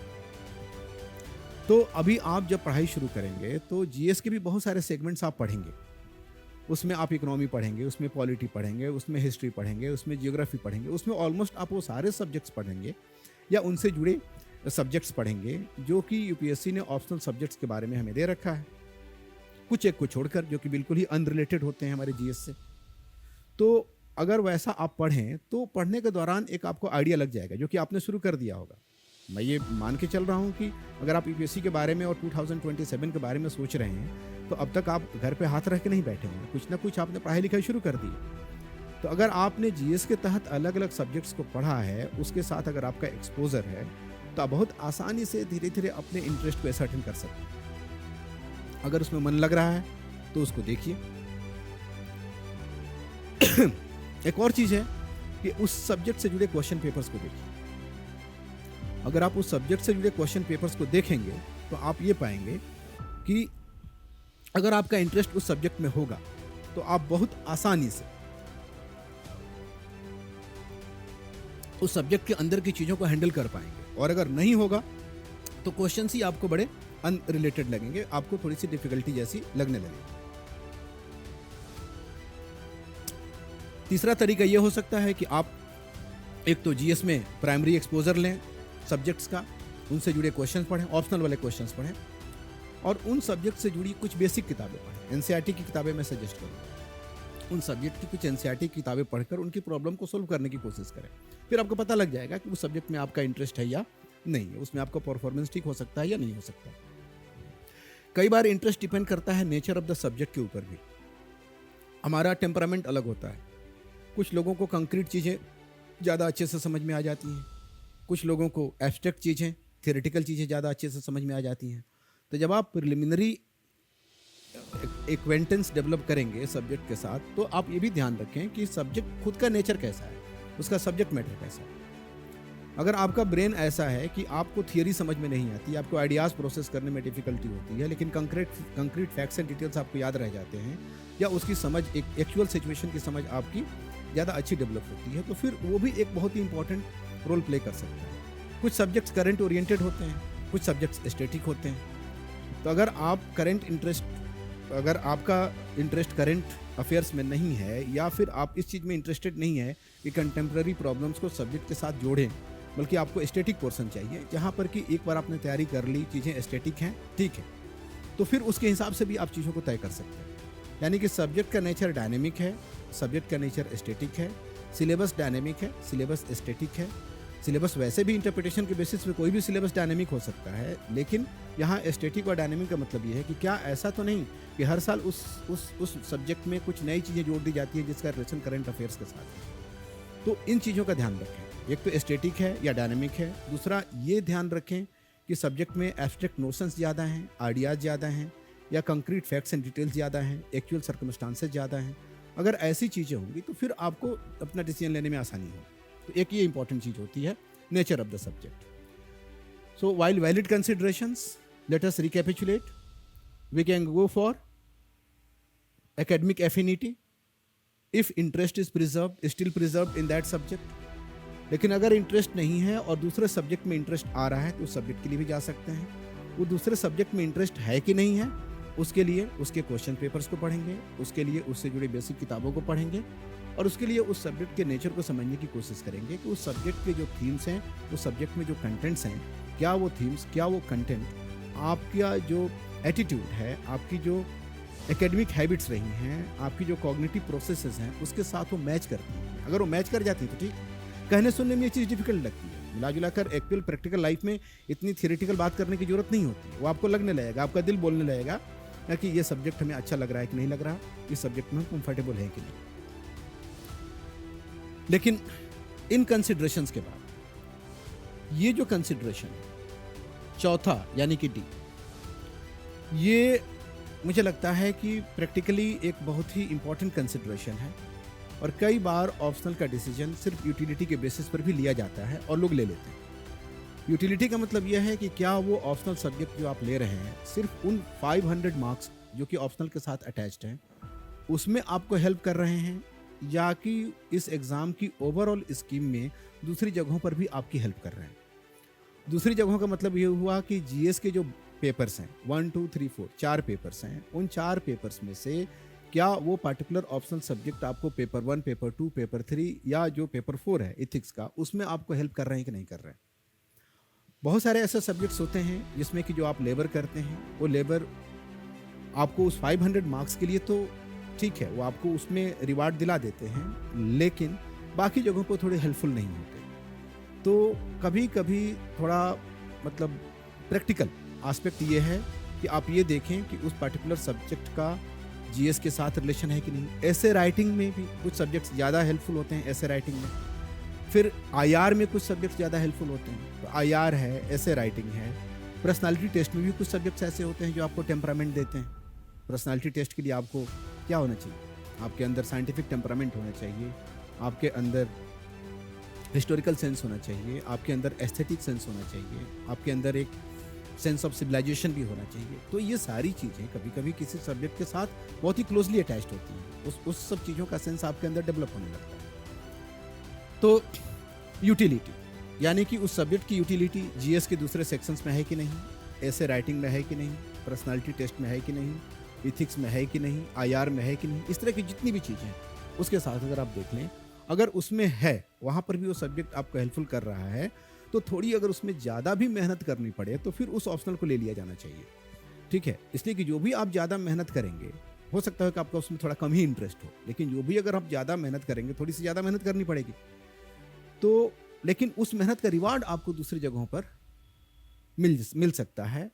तो अभी आप जब पढ़ाई शुरू करेंगे तो जीएस के भी बहुत सारे सेगमेंट्स आप पढ़ेंगे, उसमें आप इकोनॉमी पढ़ेंगे, उसमें पॉलिटी पढ़ेंगे, उसमें हिस्ट्री पढ़ेंगे, उसमें जियोग्राफी पढ़ेंगे, उसमें ऑलमोस्ट आप वो सारे सब्जेक्ट्स पढ़ेंगे या उनसे जुड़े सब्जेक्ट्स पढ़ेंगे जो कि यूपीएससी ने ऑप्शनल सब्जेक्ट्स के बारे में हमें दे रखा है, कुछ एक को छोड़कर, जो कि बिल्कुल ही अनरिलेटेड होते हैं हमारे जीएस से। तो अगर वैसा आप पढ़ें तो पढ़ने के दौरान एक आपको आइडिया लग जाएगा, जो कि आपने शुरू कर दिया होगा। मैं ये मान के चल रहा हूँ कि अगर आप यूपीएससी के बारे में और 2027 के बारे में सोच रहे हैं तो अब तक आप घर पे हाथ रख के नहीं बैठे हैं, कुछ ना कुछ आपने पढ़ाई लिखाई शुरू कर दी। तो अगर आपने जीएस के तहत अलग अलग सब्जेक्ट्स को पढ़ा है, उसके साथ अगर आपका एक्सपोजर है, तो आप बहुत आसानी से धीरे धीरे अपने इंटरेस्ट को असर्टेन कर सकते हैं। अगर उसमें मन लग रहा है तो उसको देखिए। एक और चीज़ है कि उस सब्जेक्ट से जुड़े क्वेश्चन पेपर्स को देखिए। अगर आप उस सब्जेक्ट से जुड़े क्वेश्चन पेपर्स को देखेंगे तो आप ये पाएंगे कि अगर आपका इंटरेस्ट उस सब्जेक्ट में होगा तो आप बहुत आसानी से उस सब्जेक्ट के अंदर की चीज़ों को हैंडल कर पाएंगे। और अगर नहीं होगा तो क्वेश्चन ही आपको बड़े अनरिलेटेड लगेंगे, आपको थोड़ी सी डिफिकल्टी जैसी लगने लगेगी। तीसरा तरीका यह हो सकता है कि आप एक तो जीएस में प्राइमरी एक्सपोजर लें सब्जेक्ट्स का, उनसे जुड़े क्वेश्चंस पढ़ें, ऑप्शनल वाले क्वेश्चंस पढ़ें, और उन सब्जेक्ट से जुड़ी कुछ बेसिक किताबें पढ़ें। एनसीईआरटी की किताबें मैं सजेस्ट करूँगा। उन सब्जेक्ट की कुछ एनसीईआरटी की किताबें पढ़कर उनकी प्रॉब्लम को सोल्व करने की कोशिश करें। फिर आपको पता लग जाएगा कि उस सब्जेक्ट में आपका इंटरेस्ट है या नहीं है, उसमें आपका परफॉर्मेंस ठीक हो सकता है या नहीं हो सकता। कई बार इंटरेस्ट डिपेंड करता है नेचर ऑफ द सब्जेक्ट के ऊपर भी। हमारा टेम्परामेंट अलग होता है। कुछ लोगों को कंक्रीट चीज़ें ज़्यादा अच्छे से समझ में आ जाती हैं, कुछ लोगों को एब्स्ट्रैक्ट चीज़ें, थियोरेटिकल चीज़ें ज़्यादा अच्छे से समझ में आ जाती हैं। तो जब आप प्रिलिमिनरी एक्वेंटेंस डेवलप करेंगे सब्जेक्ट के साथ, तो आप ये भी ध्यान रखें कि सब्जेक्ट खुद का नेचर कैसा है, उसका सब्जेक्ट मैटर कैसा है। अगर आपका ब्रेन ऐसा है कि आपको थियरी समझ में नहीं आती, आपको आइडियाज़ प्रोसेस करने में डिफिकल्टी होती है, लेकिन कंक्रीट फैक्ट्स एंड डिटेल्स आपको याद रह जाते हैं, या उसकी समझ, एक एक्चुअल सिचुएशन की समझ आपकी ज़्यादा अच्छी डेवलप होती है, तो फिर वो भी एक बहुत ही इंपॉर्टेंट रोल प्ले कर सकता है। कुछ सब्जेक्ट्स करंट ओरिएंटेड होते हैं, कुछ सब्जेक्ट्स एस्थेटिक होते हैं। तो अगर आपका इंटरेस्ट करंट अफेयर्स में नहीं है, या फिर आप इस चीज़ में इंटरेस्टेड नहीं है कि कंटेम्प्रेरी प्रॉब्लम्स को सब्जेक्ट के साथ जोड़ें, बल्कि आपको एस्थेटिक पोर्शन चाहिए जहाँ पर कि एक बार आपने तैयारी कर ली, चीज़ें एस्थेटिक हैं, ठीक है, तो फिर उसके हिसाब से भी आप चीज़ों को तय कर सकते हैं। यानी कि सब्जेक्ट का नेचर डायनेमिक है, सब्जेक्ट का नेचर एस्थेटिक है, सिलेबस डायनेमिक है, सिलेबस एस्थेटिक है। सिलेबस वैसे भी इंटरप्रिटेशन के बेसिस पे कोई भी सिलेबस डायनेमिक हो सकता है, लेकिन यहाँ एस्थेटिक और डायनेमिक का मतलब ये है कि क्या ऐसा तो नहीं कि हर साल उस सब्जेक्ट में कुछ नई चीज़ें जोड़ दी जाती है जिसका रिलेशन करंट अफेयर्स के साथ है। तो इन चीज़ों का ध्यान रखें, एक तो एस्थेटिक है या डायनेमिक है, दूसरा ये ध्यान रखें कि सब्जेक्ट में एब्स्ट्रैक्ट नोशंस ज़्यादा हैं, आइडियाज़ ज़्यादा हैं, या कंक्रीट फैक्ट्स एंड डिटेल्स ज़्यादा हैं, एक्चुअल सर्कमस्टांसेस ज़्यादा हैं। अगर ऐसी चीज़ें होंगी तो फिर आपको अपना डिसीजन लेने में आसानी हो। तो एक ये इंपॉर्टेंट चीज़ होती है, nature of the subject. So while valid considerations, let us recapitulate. We can go for academic affinity if interest is preserved, still preserved in that subject। लेकिन अगर इंटरेस्ट नहीं है और दूसरे सब्जेक्ट में इंटरेस्ट आ रहा है तो उस सब्जेक्ट के लिए भी जा सकते हैं। वो दूसरे सब्जेक्ट में इंटरेस्ट है कि नहीं है, उसके लिए उसके क्वेश्चन पेपर्स को पढ़ेंगे, उसके लिए उससे जुड़ी बेसिक किताबों को पढ़ेंगे, और उसके लिए उस सब्जेक्ट के नेचर को समझने की कोशिश करेंगे कि उस सब्जेक्ट के जो थीम्स हैं, उस सब्जेक्ट में जो कंटेंट्स हैं, क्या वो थीम्स, क्या वो कंटेंट आपका जो एटीट्यूड है, आपकी जो एकेडमिक हैबिट्स रही हैं, आपकी जो कॉग्निटिव प्रोसेसेस हैं, उसके साथ वो मैच करती हैं। अगर वो मैच कर जाती है तो ठीक। कहने सुनने में ये चीज़ डिफिकल्ट लगती है, मिला जुला कर एक्चुअल प्रैक्टिकल लाइफ में इतनी थियोरेटिकल बात करने की जरूरत नहीं होती। वो आपको लगने लगेगा, आपका दिल बोलने लगेगा कि ये सब्जेक्ट हमें अच्छा लग रहा है कि नहीं लग रहा, इस सब्जेक्ट में हम कंफर्टेबल है कि नहीं। लेकिन इन कंसिडरेशंस के बाद ये जो कंसिडरेशन चौथा यानी कि डी, ये मुझे लगता है कि प्रैक्टिकली एक बहुत ही इंपॉर्टेंट कंसिडरेशन है, और कई बार ऑप्शनल का डिसीजन सिर्फ यूटिलिटी के बेसिस पर भी लिया जाता है और लोग ले लेते हैं। यूटिलिटी का मतलब यह है कि क्या वो ऑप्शनल सब्जेक्ट जो आप ले रहे हैं सिर्फ उन 500 मार्क्स जो कि ऑप्शनल के साथ अटैच्ड हैं उसमें आपको हेल्प कर रहे हैं, या कि इस एग्ज़ाम की ओवरऑल स्कीम में दूसरी जगहों पर भी आपकी हेल्प कर रहे हैं। दूसरी जगहों का मतलब ये हुआ कि जीएस के जो पेपर्स हैं 1 2 3 4 4 पेपर्स हैं, उन 4 पेपर्स में से क्या वो पार्टिकुलर ऑप्शनल सब्जेक्ट आपको पेपर 1, पेपर 2, पेपर 3 या जो पेपर 4 है इथिक्स का, उसमें आपको हेल्प कर रहे हैं कि नहीं कर रहे हैं। बहुत सारे ऐसे सब्जेक्ट्स होते हैं जिसमें कि जो आप लेबर करते हैं, वो लेबर आपको उस 500 मार्क्स के लिए तो ठीक है, वो आपको उसमें रिवार्ड दिला देते हैं, लेकिन बाकी जगहों पर थोड़े हेल्पफुल नहीं होते। तो कभी कभी थोड़ा मतलब प्रैक्टिकल एस्पेक्ट ये है कि आप ये देखें कि उस पर्टिकुलर सब्जेक्ट का जीएस के साथ रिलेशन है कि नहीं। ऐसे राइटिंग में भी कुछ सब्जेक्ट्स ज़्यादा हेल्पफुल होते हैं, ऐसे राइटिंग में। फिर आईआर में कुछ सब्जेक्ट्स ज़्यादा हेल्पफुल होते हैं, तो आईआर है, ऐसे राइटिंग है। पर्सनालिटी टेस्ट में भी कुछ सब्जेक्ट्स ऐसे होते हैं जो आपको टेम्परामेंट देते हैं। पर्सनालिटी टेस्ट के लिए आपको क्या होना चाहिए, आपके अंदर साइंटिफिक टेम्परामेंट होना चाहिए, आपके अंदर हिस्टोरिकल सेंस होना चाहिए, आपके अंदर एस्थेटिक सेंस होना चाहिए, आपके अंदर एक सेंस ऑफ सिविलाइजेशन भी होना चाहिए। तो ये सारी चीज़ें कभी कभी किसी सब्जेक्ट के साथ बहुत ही क्लोजली अटैच्ड होती हैं। उस सब चीज़ों का सेंस आपके अंदर डेवलप होने लगता है। तो यूटिलिटी, यानी कि उस सब्जेक्ट की यूटिलिटी जीएस के दूसरे सेक्शंस में है कि नहीं, ऐसे राइटिंग में है कि नहीं, पर्सनालिटी टेस्ट में है कि नहीं, इथिक्स में है कि नहीं, आईआर में है कि नहीं, इस तरह की जितनी भी चीज़ें हैं उसके साथ अगर आप देख लें, अगर उसमें है, वहाँ पर भी वो सब्जेक्ट आपको हेल्पफुल कर रहा है, तो थोड़ी अगर उसमें ज़्यादा भी मेहनत करनी पड़े तो फिर उस ऑप्शनल को ले लिया जाना चाहिए। ठीक है, इसलिए कि जो भी आप ज़्यादा मेहनत करेंगे, हो सकता है कि आपका उसमें थोड़ा कम ही इंटरेस्ट हो, लेकिन जो भी अगर आप ज़्यादा मेहनत करेंगे, थोड़ी सी ज़्यादा मेहनत करनी पड़ेगी, तो लेकिन उस मेहनत का रिवार्ड आपको दूसरी जगहों पर मिल सकता है।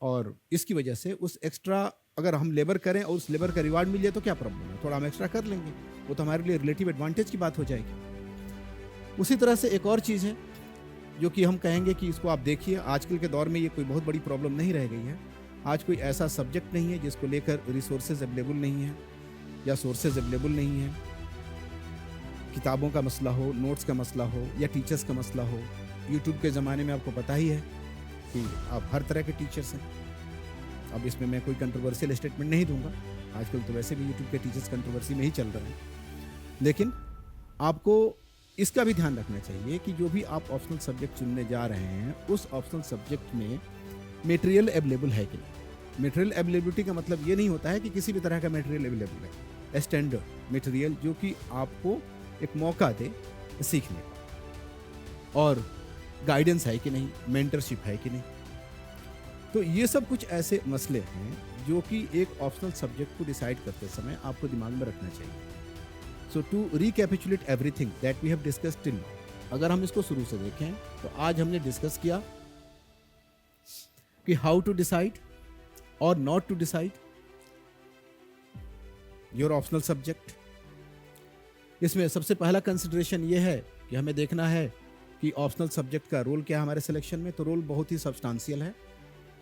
और इसकी वजह से उस एक्स्ट्रा अगर हम लेबर करें और उस लेबर का रिवार्ड मिल जाए तो क्या प्रॉब्लम है, थोड़ा हम एक्स्ट्रा कर लेंगे, वो तो हमारे लिए रिलेटिव एडवांटेज की बात हो जाएगी। उसी तरह से एक और चीज़ है जो कि हम कहेंगे कि इसको आप देखिए, आजकल के दौर में ये कोई बहुत बड़ी प्रॉब्लम नहीं रह गई है। आज कोई ऐसा सब्जेक्ट नहीं है जिसको लेकर रिसोर्सेज अवेलेबल नहीं है या सोर्सेज अवेलेबल नहीं है। किताबों का मसला हो, नोट्स का मसला हो या टीचर्स का मसला हो। यूट्यूब के ज़माने में आपको पता ही है कि आप हर तरह के टीचर्स हैं। अब इसमें मैं कोई कंट्रोवर्शियल स्टेटमेंट नहीं दूंगा, आजकल तो वैसे भी यूट्यूब के टीचर्स कंट्रोवर्सी में ही चल रहे हैं। लेकिन आपको इसका भी ध्यान रखना चाहिए कि जो भी आप ऑप्शनल सब्जेक्ट चुनने जा रहे हैं, उस ऑप्शनल सब्जेक्ट में मटेरियल अवेलेबल है कि नहीं। मटेरियल अवेलेबिलिटी का मतलब ये नहीं होता है कि किसी भी तरह का मटेरियल अवेलेबल है। स्टैंडर्ड मटेरियल जो कि आपको एक मौका दे सीखने का, और गाइडेंस है कि नहीं, मेंटरशिप है कि नहीं। तो ये सब कुछ ऐसे मसले हैं जो कि एक ऑप्शनल सब्जेक्ट को डिसाइड करते समय आपको दिमाग में रखना चाहिए। So to recapitulate everything that we have discussed till now, अगर हम इसको शुरू से देखें तो आज हमने डिस्कस किया कि हाउ टू डिसाइड और not to decide your optional subject. इसमें सबसे पहला कंसिडरेशन ये है कि हमें देखना है कि ऑप्शनल सब्जेक्ट का रोल क्या है हमारे सिलेक्शन में। तो रोल बहुत ही सब्सटेंशियल है।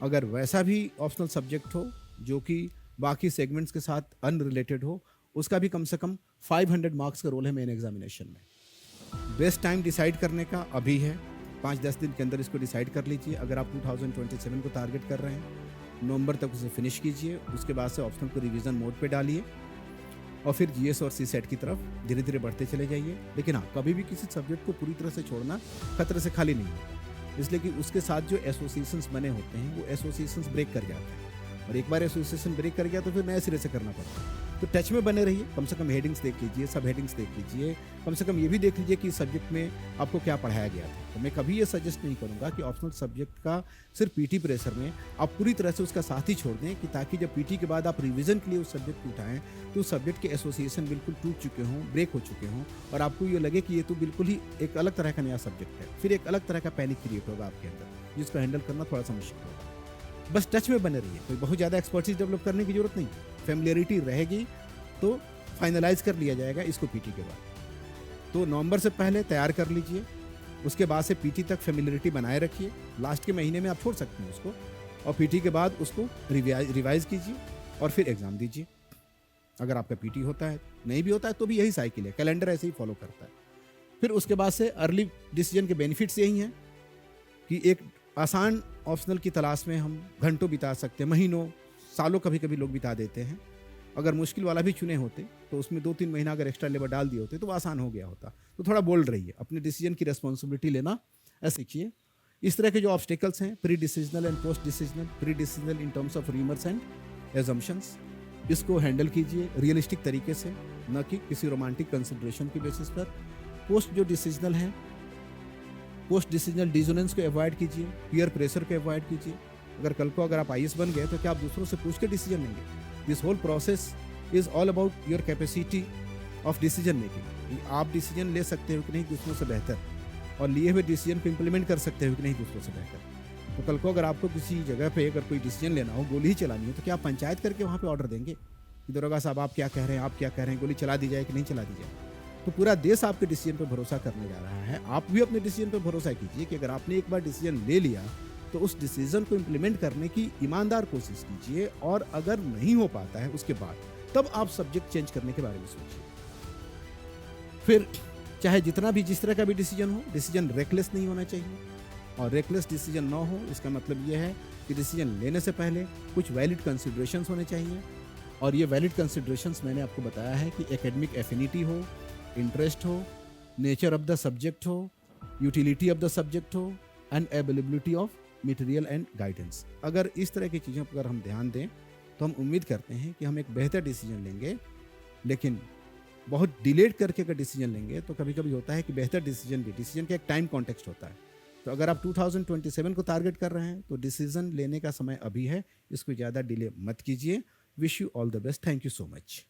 अगर वैसा भी ऑप्शनल सब्जेक्ट हो जो कि बाकी सेगमेंट्स के साथ अनरिलेटेड हो, उसका भी कम से कम 500 मार्क्स का रोल है मेन एग्जामिनेशन में। बेस्ट टाइम डिसाइड करने का अभी है, 5-10 दिन के अंदर इसको डिसाइड कर लीजिए। अगर आप 2027 को टारगेट कर रहे हैं, नवंबर तक उसे फिनिश कीजिए। उसके बाद से ऑप्शनल को रिवीजन मोड पे डालिए और फिर जीएस और सीसेट की तरफ धीरे धीरे बढ़ते चले जाइए। लेकिन हाँ, कभी भी किसी सब्जेक्ट को पूरी तरह से छोड़ना खतरे से खाली नहीं होता, इसलिए कि उसके साथ जो एसोसिएशंस बने होते हैं वो एसोसिएशंस ब्रेक कर जाते हैं, और एक बार एसोसिएशन ब्रेक कर गया तो फिर नए सिरे से करना पड़ता है। तो टच में बने रहिए, कम से कम हेडिंग्स देख लीजिए, सब हेडिंग्स देख लीजिए, कम से कम ये भी देख लीजिए कि सब्जेक्ट में आपको क्या पढ़ाया गया था। तो मैं कभी ये सजेस्ट नहीं करूँगा कि ऑप्शनल सब्जेक्ट का सिर्फ पीटी प्रेशर में आप पूरी तरह से उसका साथ ही छोड़ दें, कि ताकि जब पीटी के बाद आप रिवीजन के लिए उस सब्जेक्ट को उठाएं तो उस सब्जेक्ट के एसोसिएशन बिल्कुल टूट चुके हों, ब्रेक हो चुके हों, और आपको ये लगे कि ये तो बिल्कुल ही एक अलग तरह का नया सब्जेक्ट है। फिर एक अलग तरह का पैनिक क्रिएट होगा आपके अंदर, जिसको हैंडल करना थोड़ा सा मुश्किल होगा। बस टच में बने रहिए, कोई बहुत ज़्यादा एक्सपर्टीज डेवलप करने की जरूरत नहीं, फेमिलियरिटी रहेगी तो फाइनलाइज कर लिया जाएगा इसको पीटी के बाद। तो नवंबर से पहले तैयार कर लीजिए, उसके बाद से पीटी तक फेमिलियरिटी बनाए रखिए। लास्ट के महीने में आप छोड़ सकते हैं उसको, और पीटी के बाद उसको रिवाइज कीजिए और फिर एग्ज़ाम दीजिए। अगर आपका पीटी होता है, नहीं भी होता है तो भी यही साइकिल है, कैलेंडर ऐसे ही फॉलो करता है। फिर उसके बाद से अर्ली डिसीजन के बेनिफिट्स यही हैं कि एक आसान ऑप्शनल की तलाश में हम घंटों बिता सकते हैं, महीनों, सालों कभी कभी लोग बिता देते हैं। अगर मुश्किल वाला भी चुने होते तो उसमें 2-3 महीना अगर एक्स्ट्रा लेबर डाल दिए होते तो वो आसान हो गया होता। तो थोड़ा बोल्ड रहिए, अपने डिसीजन की रेस्पॉन्सिबिलिटी लेना सीखिए। इस तरह के जो ऑब्स्टेकल्स हैं, pre decisional and post decisional, pre decisional in terms of rumours and assumptions, इसको हैंडल कीजिए रियलिस्टिक तरीके से, न कि किसी रोमांटिक कंसिडरेशन की बेसिस पर। पोस्ट जो डिसीजनल है, पोस्ट डिसीजनल डिजोनेंस को अवॉइड कीजिए, पीयर प्रेशर को अवॉइड कीजिए। अगर कल को अगर आप आईएएस बन गए तो क्या आप दूसरों से पूछ के डिसीजन लेंगे? This whole process is all about your capacity of decision making. आप डिसीजन ले सकते हो कि नहीं दूसरों से बेहतर, और लिए हुए डिसीजन को इंप्लीमेंट कर सकते हो कि नहीं दूसरों से बेहतर। तो कल को अगर आपको किसी जगह पे अगर कोई डिसीजन लेना हो, गोली ही चलानी हो, तो क्या आप पंचायत करके वहाँ पे ऑर्डर देंगे कि दरोगा साहब आप क्या कह रहे हैं, आप क्या कह रहे हैं, गोली चला दी जाए कि नहीं चला दी जाए? तो पूरा देश आपके डिसीजन पे भरोसा करने जा रहा है। आप भी अपने डिसीजन पे भरोसा कीजिए कि अगर आपने एक बार डिसीजन ले लिया तो उस डिसीजन को इम्प्लीमेंट करने की ईमानदार कोशिश कीजिए, और अगर नहीं हो पाता है उसके बाद तब आप सब्जेक्ट चेंज करने के बारे में सोचिए। फिर चाहे जितना भी जिस तरह का भी डिसीजन हो, डिसीजन रेकलेस नहीं होना चाहिए, और रेकलेस डिसीजन ना हो इसका मतलब ये है कि डिसीजन लेने से पहले कुछ वैलिड कंसिडरेशंस होने चाहिए। और ये वैलिड कंसिडरेशंस मैंने आपको बताया है कि एकेडमिक एफिनिटी हो, इंटरेस्ट हो, नेचर ऑफ द सब्जेक्ट हो, यूटिलिटी ऑफ द सब्जेक्ट हो, and availability of material and guidance. अगर इस तरह की चीज़ों पर हम ध्यान दें तो हम उम्मीद करते हैं कि हम एक बेहतर डिसीजन लेंगे। लेकिन बहुत डिलेड करके अगर डिसीजन लेंगे तो कभी कभी होता है कि बेहतर डिसीजन भी, डिसीजन का एक टाइम कॉन्टेक्स्ट होता है। तो अगर आप 2027 को टारगेट कर रहे हैं तो डिसीजन लेने का समय अभी है, इसको ज़्यादा डिले मत कीजिए। Wish you all the best. Thank you so much.